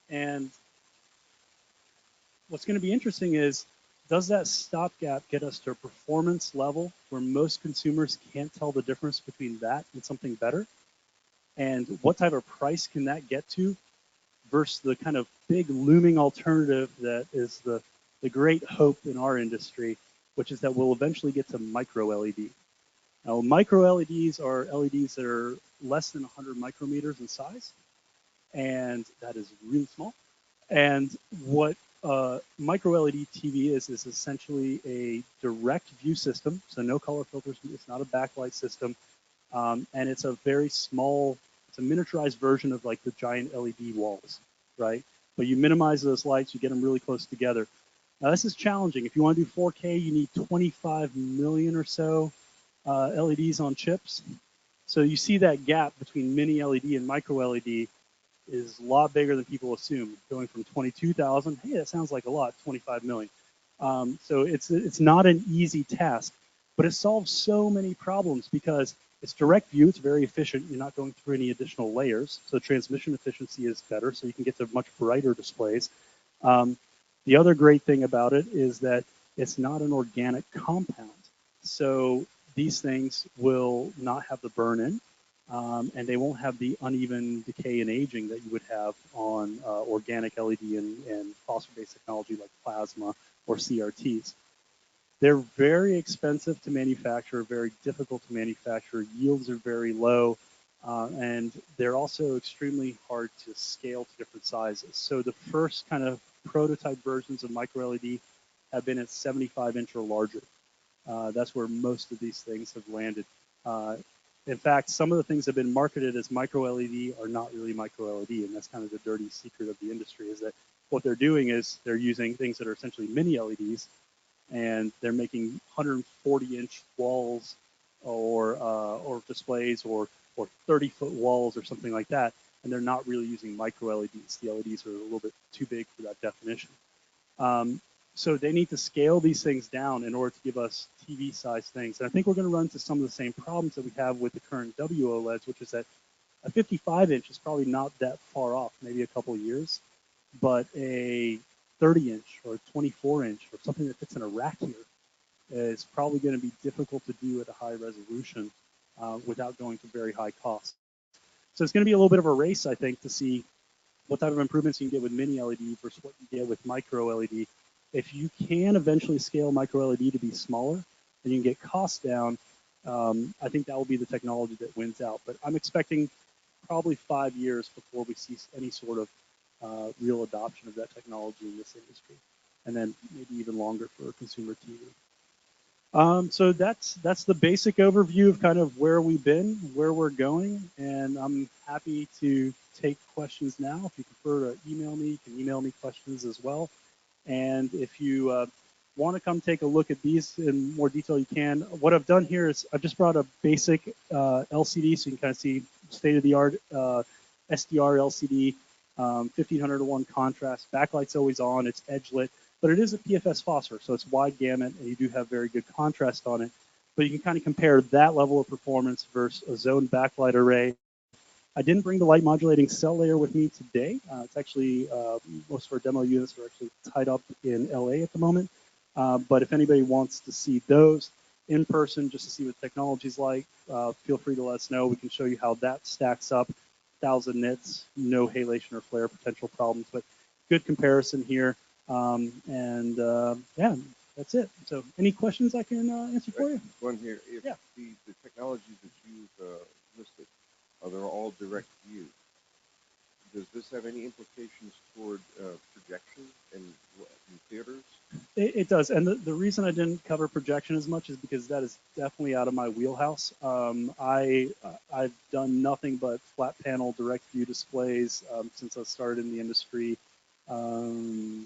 And what's going to be interesting is, does that stopgap get us to a performance level where most consumers can't tell the difference between that and something better? And what type of price can that get to versus the kind of big looming alternative that is the great hope in our industry, which is that we'll eventually get to micro LED. Now, micro LEDs are LEDs that are less than 100 micrometers in size, and that is really small. And what micro LED TV is essentially a direct view system, so no color filters. It's not a backlight system, and it's a very small. It's a miniaturized version of like the giant LED walls, right? But you minimize those lights, you get them really close together. Now this is challenging. If you want to do 4K, you need 25 million or so LEDs on chips. So you see that gap between mini LED and micro LED is a lot bigger than people assume. Going from 22,000, hey, that sounds like a lot, 25 million. So it's not an easy task, but it solves so many problems because it's direct view. It's very efficient. You're not going through any additional layers, so transmission efficiency is better. So you can get to much brighter displays. The other great thing about it is that it's not an organic compound. So these things will not have the burn-in, and they won't have the uneven decay and aging that you would have on organic LED and phosphor-based technology like plasma or CRTs. They're very expensive to manufacture, very difficult to manufacture. Yields are very low, and they're also extremely hard to scale to different sizes. So the first kind of prototype versions of micro LED have been at 75-inch or larger. That's where most of these things have landed. In fact, some of the things that have been marketed as micro LED are not really micro LED, and that's kind of the dirty secret of the industry, is that what they're doing is they're using things that are essentially mini LEDs, and they're making 140-inch walls or displays or 30-foot walls or something like that, and they're not really using micro LEDs. The LEDs are a little bit too big for that definition. So they need to scale these things down in order to give us TV-sized things. And I think we're going to run into some of the same problems that we have with the current WOLEDs, which is that a 55-inch is probably not that far off, maybe a couple of years, but a 30-inch or 24-inch or something that fits in a rack here is probably going to be difficult to do at a high resolution without going to very high cost. So it's going to be a little bit of a race, I think, to see what type of improvements you can get with mini LED versus what you get with micro LED. If you can eventually scale micro LED to be smaller and you can get costs down, I think that will be the technology that wins out. But I'm expecting probably 5 years before we see any sort of real adoption of that technology in this industry, and then maybe even longer for consumer TV. So that's the basic overview of kind of where we've been, where we're going, and I'm happy to take questions now. If you prefer to email me, you can email me questions as well. And if you want to come take a look at these in more detail, you can. What I've done here is I've just brought a basic LCD so you can kind of see state-of-the-art SDR LCD, 1500 to 1 contrast. Backlight's always on. It's edge lit. But it is a PFS phosphor, so it's wide gamut, and you do have very good contrast on it. But you can kind of compare that level of performance versus a zone backlight array. I didn't bring the light modulating cell layer with me today. It's actually, most of our demo units are actually tied up in LA at the moment. But if anybody wants to see those in person, just to see what the technology's like, feel free to let us know. We can show you how that stacks up. 1,000 nits, no halation or flare potential problems, but good comparison here. Yeah, that's it. So any questions I can answer for you? One here. If yeah. the technologies that you've listed, are they all direct view? have any implications toward projection in theaters? It does, and the reason I didn't cover projection as much is because that is definitely out of my wheelhouse. I've done nothing but flat panel direct view displays since I started in the industry um,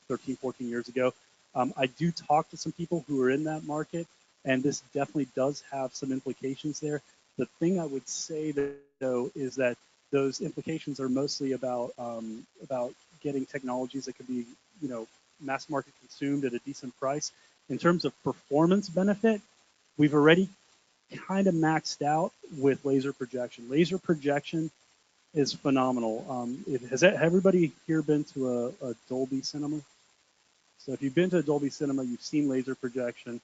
13, 14 years ago. I do talk to some people who are in that market, and this definitely does have some implications there. The thing I would say though is that those implications are mostly about getting technologies that could be, you know, mass market consumed at a decent price. In terms of performance benefit, we've already kind of maxed out with laser projection. Laser projection is phenomenal. Has everybody here been to a Dolby cinema? So if you've been to a Dolby cinema, you've seen laser projection.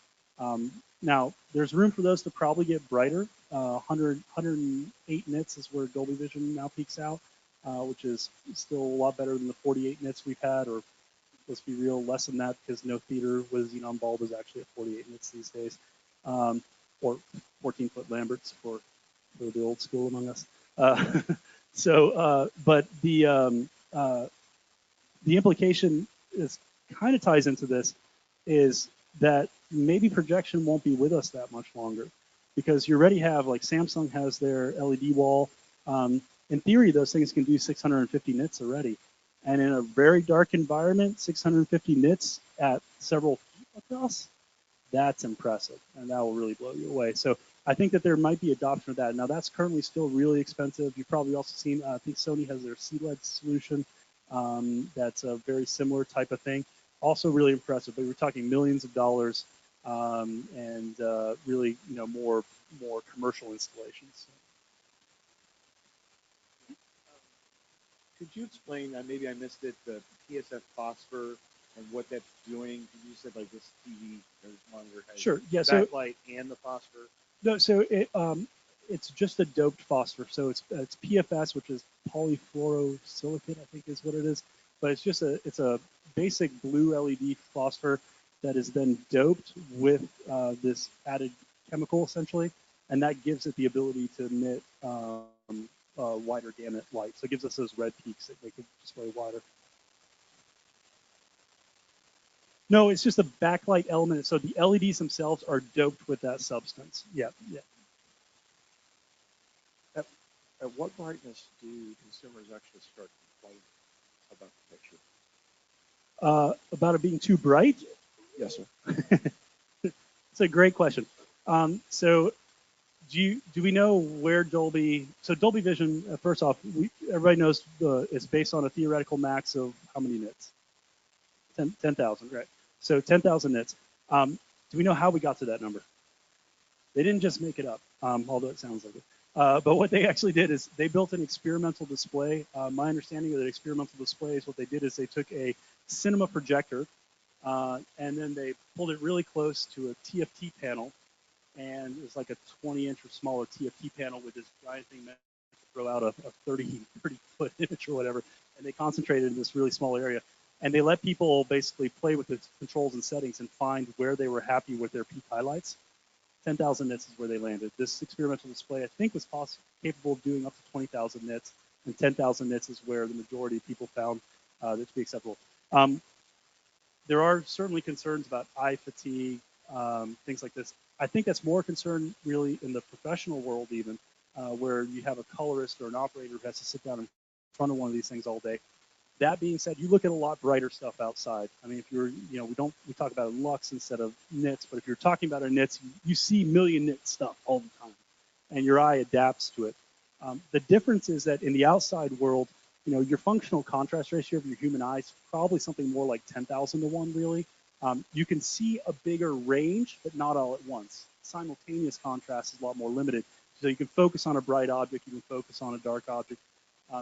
Now, there's room for those to probably get brighter. 108 nits is where Dolby Vision now peaks out, which is still a lot better than the 48 nits we've had, or let's be real, less than that because no theater with xenon bulb is actually at 48 nits these days, or 14-foot Lamberts for the old school among us. But the implication is kind of ties into this is that maybe projection won't be with us that much longer because you already have, like Samsung has their LED wall. In theory, those things can do 650 nits already. And in a very dark environment, 650 nits at several feet across, that's impressive. And that will really blow you away. So I think that there might be adoption of that. Now, that's currently still really expensive. You've probably also seen, I think Sony has their CLED solution. That's a very similar type of thing. Also really impressive, but we're talking millions of dollars and really, you know, more commercial installations. Could you explain, maybe I missed it, the PSF phosphor and what that's doing? You said like this TV or this monitor has Sure. Yeah. So backlight and the phosphor. no. So it's just a doped phosphor. So it's PFS, which is polyfluorosilicate, I think is what it is. But it's a basic blue LED phosphor that is then doped with this added chemical essentially, and that gives it the ability to emit wider gamut light. So it gives us those red peaks that make it display wider. No, it's just a backlight element. So the LEDs themselves are doped with that substance. Yeah, yeah. At what brightness do consumers actually start complaining about the picture? About it being too bright? Yes, sir. It's a great question. So do we know where Dolby? So Dolby Vision, first off, everybody knows it's based on a theoretical max of how many nits? 10,000, right? So 10,000 nits. Do we know how we got to that number? They didn't just make it up, although it sounds like it. But what they actually did is they built an experimental display. My understanding of the experimental display is what they did is they took a cinema projector and then they pulled it really close to a TFT panel, and it was like a 20-inch or smaller TFT panel with this giant thing meant to throw out a 30 foot image or whatever, and they concentrated in this really small area. And they let people basically play with the controls and settings and find where they were happy with their peak highlights. 10,000 nits is where they landed. This experimental display, I think, was capable of doing up to 20,000 nits, and 10,000 nits is where the majority of people found that to be acceptable. There are certainly concerns about eye fatigue, things like this. I think that's more concern really in the professional world even, where you have a colorist or an operator who has to sit down in front of one of these things all day. That being said, you look at a lot brighter stuff outside. I mean, if you're, you know, we talk about lux instead of nits, but if you're talking about our nits, you see million nit stuff all the time, and your eye adapts to it. The difference is that in the outside world, you know, your functional contrast ratio of your human eye is probably something more like 10,000 to 1, really. You can see a bigger range, but not all at once. Simultaneous contrast is a lot more limited. So you can focus on a bright object, you can focus on a dark object.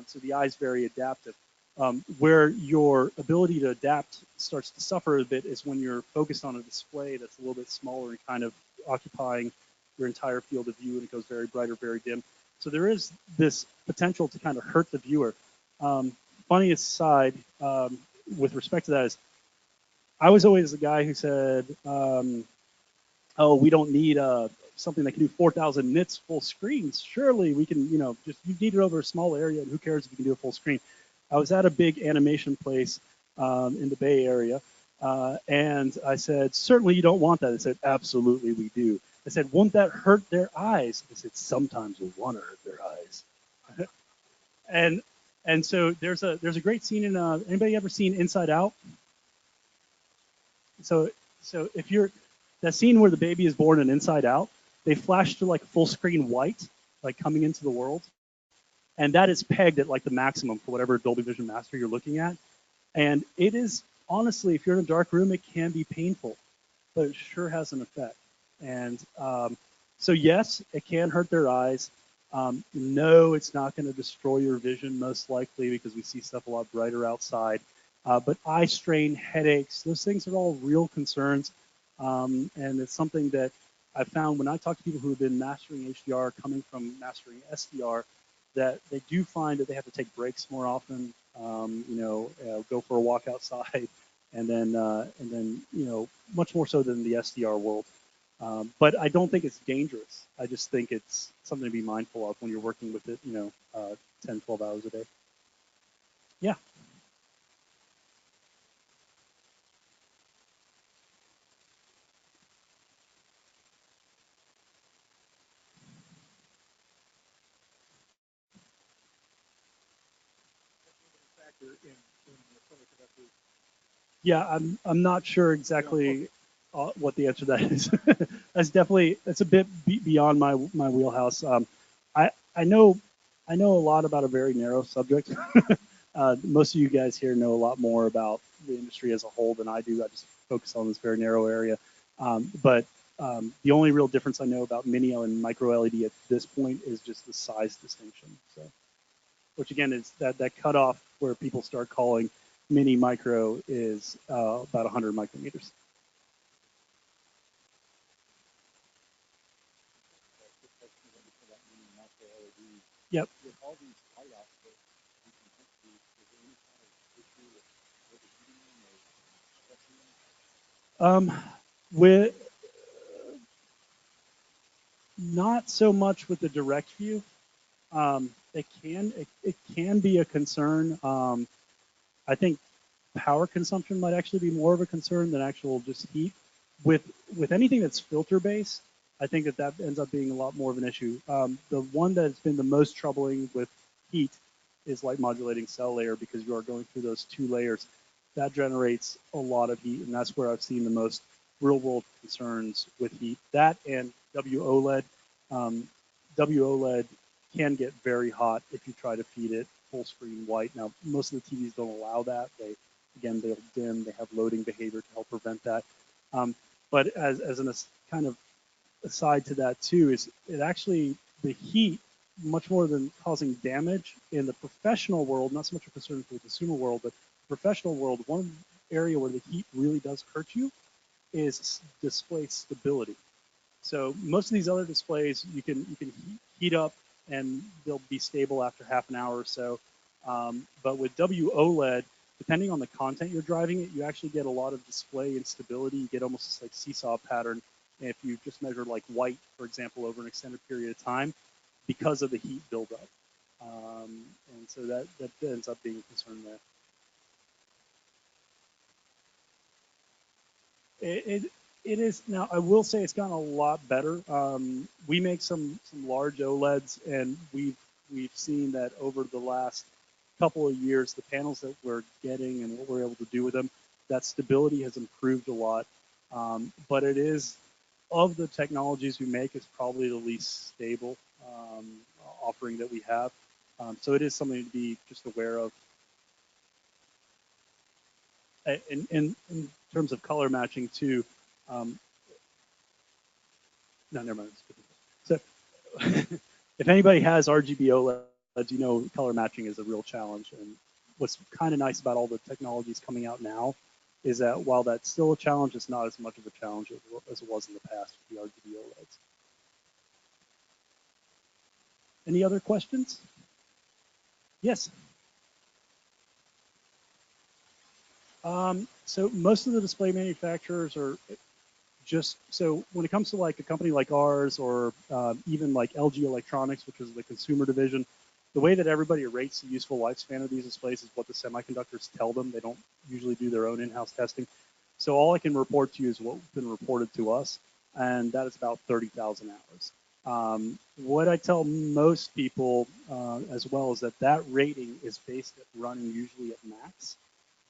So the eye is very adaptive. Where your ability to adapt starts to suffer a bit is when you're focused on a display that's a little bit smaller and kind of occupying your entire field of view, and it goes very bright or very dim. So there is this potential to kind of hurt the viewer. Funny aside, with respect to that is, I was always the guy who said, oh, we don't need something that can do 4,000 nits full screens. Surely we can, you know, just you need it over a small area, and who cares if you can do a full screen? I was at a big animation place in the Bay Area, and I said, certainly you don't want that. They said, absolutely we do. I said, won't that hurt their eyes? They said, sometimes we want to hurt their eyes. and and so there's a great scene in anybody ever seen Inside Out? So if you're that scene where the baby is born in Inside Out, they flash to like full screen white, like coming into the world, and that is pegged at like the maximum for whatever Dolby Vision Master you're looking at. And it is honestly, if you're in a dark room, it can be painful, but it sure has an effect. And so yes, it can hurt their eyes. No, it's not going to destroy your vision most likely because we see stuff a lot brighter outside. But eye strain, headaches, those things are all real concerns. And it's something that I found when I talk to people who have been mastering HDR, coming from mastering SDR, that they do find that they have to take breaks more often. Go for a walk outside, and then much more so than the SDR world. But I don't think it's dangerous. I just think it's something to be mindful of when you're working with it, 10, 12 hours a day. Yeah. Factor in the semiconductor. Yeah, I'm not sure exactly what the answer to that is. That's a bit beyond my wheelhouse. I know a lot about a very narrow subject. Most of you guys here know a lot more about the industry as a whole than I do. I just focus on this very narrow area. But the only real difference I know about mini and micro LED at this point is just the size distinction. So, which again is that cutoff where people start calling mini micro is about 100 micrometers. Yep. With all these light outputs, you can actually, is there any kind of issue with overheating or stressing? With not so much with the direct view. It can be a concern. I think power consumption might actually be more of a concern than actual just heat. With anything that's filter based, I think that ends up being a lot more of an issue. The one that's been the most troubling with heat is light modulating cell layer because you are going through those two layers. That generates a lot of heat, and that's where I've seen the most real world concerns with heat. That and WOLED. Um, WOLED can get very hot if you try to feed it full screen white. Now, most of the TVs don't allow that. They'll dim. They have loading behavior to help prevent that. But as an kind of aside to that too, is it actually the heat much more than causing damage in the professional world, not so much a concern for the consumer world, but professional world, one area where the heat really does hurt you is display stability. So most of these other displays, you can heat up and they'll be stable after half an hour or so. But with WOLED, depending on the content you're driving it, you actually get a lot of display instability. You get almost this like seesaw pattern. And if you just measure like white, for example, over an extended period of time, because of the heat buildup. And so that ends up being a concern there. It is now. I will say it's gotten a lot better. We make some large OLEDs, and we've seen that over the last couple of years, the panels that we're getting and what we're able to do with them, that stability has improved a lot. But it is of the technologies we make, it's probably the least stable offering that we have. So it is something to be just aware of. In terms of color matching too. No, never mind. So if anybody has RGB OLEDs, you know color matching is a real challenge. And what's kind of nice about all the technologies coming out now is that while that's still a challenge, it's not as much of a challenge as it was in the past with the RGB OLEDs. Any other questions? Yes. So most of the display manufacturers are just so when it comes to like a company like ours or even like LG Electronics, which is the consumer division, the way that everybody rates the useful lifespan of these displays is what the semiconductors tell them. They don't usually do their own in-house testing. So all I can report to you is what's been reported to us, and that is about 30,000 hours. What I tell most people as well is that that rating is based at running usually at max.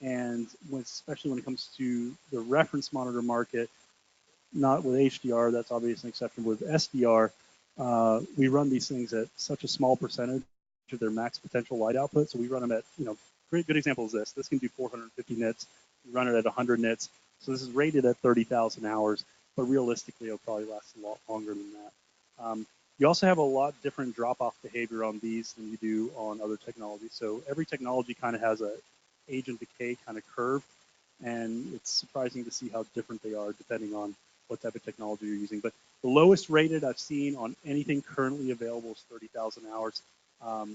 And especially when it comes to the reference monitor market, not with HDR, that's obviously an exception. With SDR, we run these things at such a small percentage of their max potential light output. So we run them at, good example is this. This can do 450 nits. We run it at 100 nits. So this is rated at 30,000 hours, but realistically, it'll probably last a lot longer than that. You also have a lot different drop-off behavior on these than you do on other technologies. So every technology kind of has a age and decay kind of curve, and it's surprising to see how different they are depending on what type of technology you're using. But the lowest rated I've seen on anything currently available is 30,000 hours.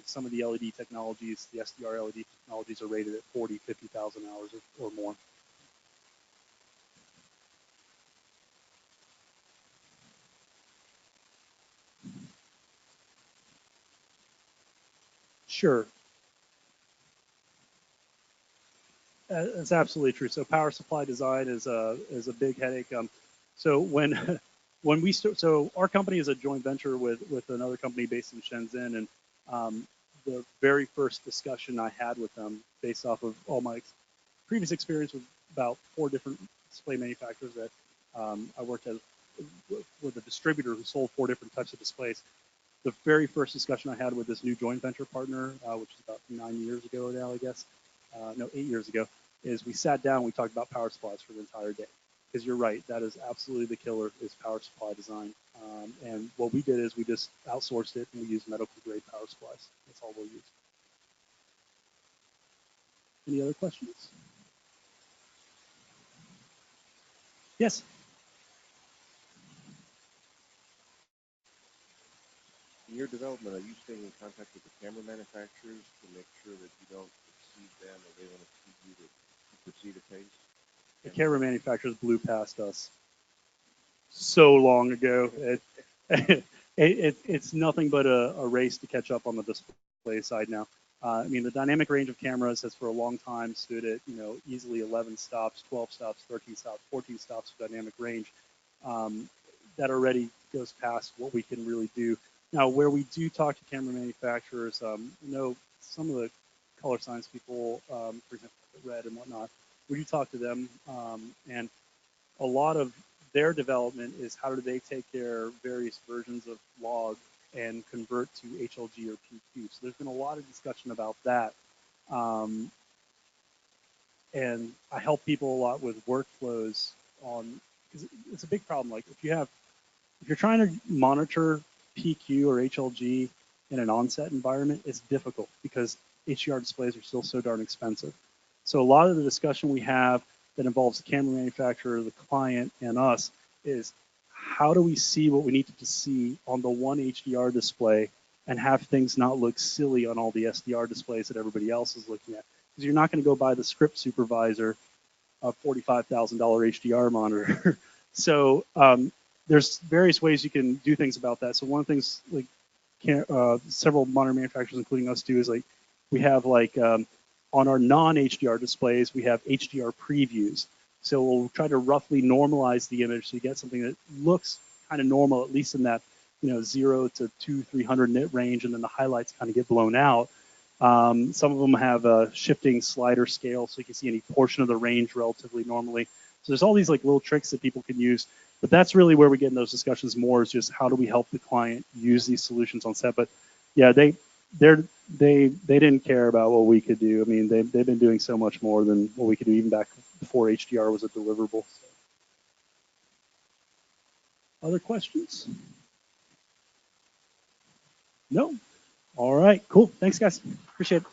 Some of the LED technologies, the SDR LED technologies, are rated at 40, 50,000 hours or more. Sure. That's absolutely true. So power supply design is a big headache. So when so our company is a joint venture with another company based in Shenzhen, and the very first discussion I had with them, based off of all my previous experience with about 4 different display manufacturers that I worked at with a distributor who sold 4 different types of displays. The very first discussion I had with this new joint venture partner, which is about 9 years ago now, I guess, no, 8 years ago, is we sat down, we talked about power supplies for the entire day. Because you're right, that is absolutely the killer, is power supply design. And what we did is we just outsourced it, and we used medical grade power supplies. That's all we'll use. Any other questions? Yes. In your development, are you staying in contact with the camera manufacturers to make sure that you don't exceed them or they don't exceed you to proceed apace? The camera manufacturers blew past us so long ago. It's nothing but a race to catch up on the display side now. I mean, the dynamic range of cameras has for a long time stood at, easily 11 stops, 12 stops, 13 stops, 14 stops of dynamic range. That already goes past what we can really do. Now, where we do talk to camera manufacturers, some of the color science people, for example, Red and whatnot, we do talk to them, and a lot of their development is how do they take their various versions of log and convert to HLG or PQ. So there's been a lot of discussion about that. And I help people a lot with workflows on, because it's a big problem. Like if you're trying to monitor PQ or HLG in an on-set environment, it's difficult because HDR displays are still so darn expensive. So a lot of the discussion we have that involves the camera manufacturer, the client, and us is how do we see what we need to see on the one HDR display and have things not look silly on all the SDR displays that everybody else is looking at? Because you're not going to go buy the script supervisor a $45,000 HDR monitor. So there's various ways you can do things about that. So one of the things like several monitor manufacturers, including us, do is like we have like on our non-HDR displays, we have HDR previews. So we'll try to roughly normalize the image so you get something that looks kind of normal, at least in that 0 to 300 nit range, and then the highlights kind of get blown out. Some of them have a shifting slider scale, so you can see any portion of the range relatively normally. So there's all these like little tricks that people can use, but that's really where we get in those discussions more, is just how do we help the client use these solutions on set. But yeah, they didn't care about what we could do. I mean, they've been doing so much more than what we could do even back before HDR was a deliverable. So. Other questions? No? All right, cool. Thanks, guys. Appreciate it.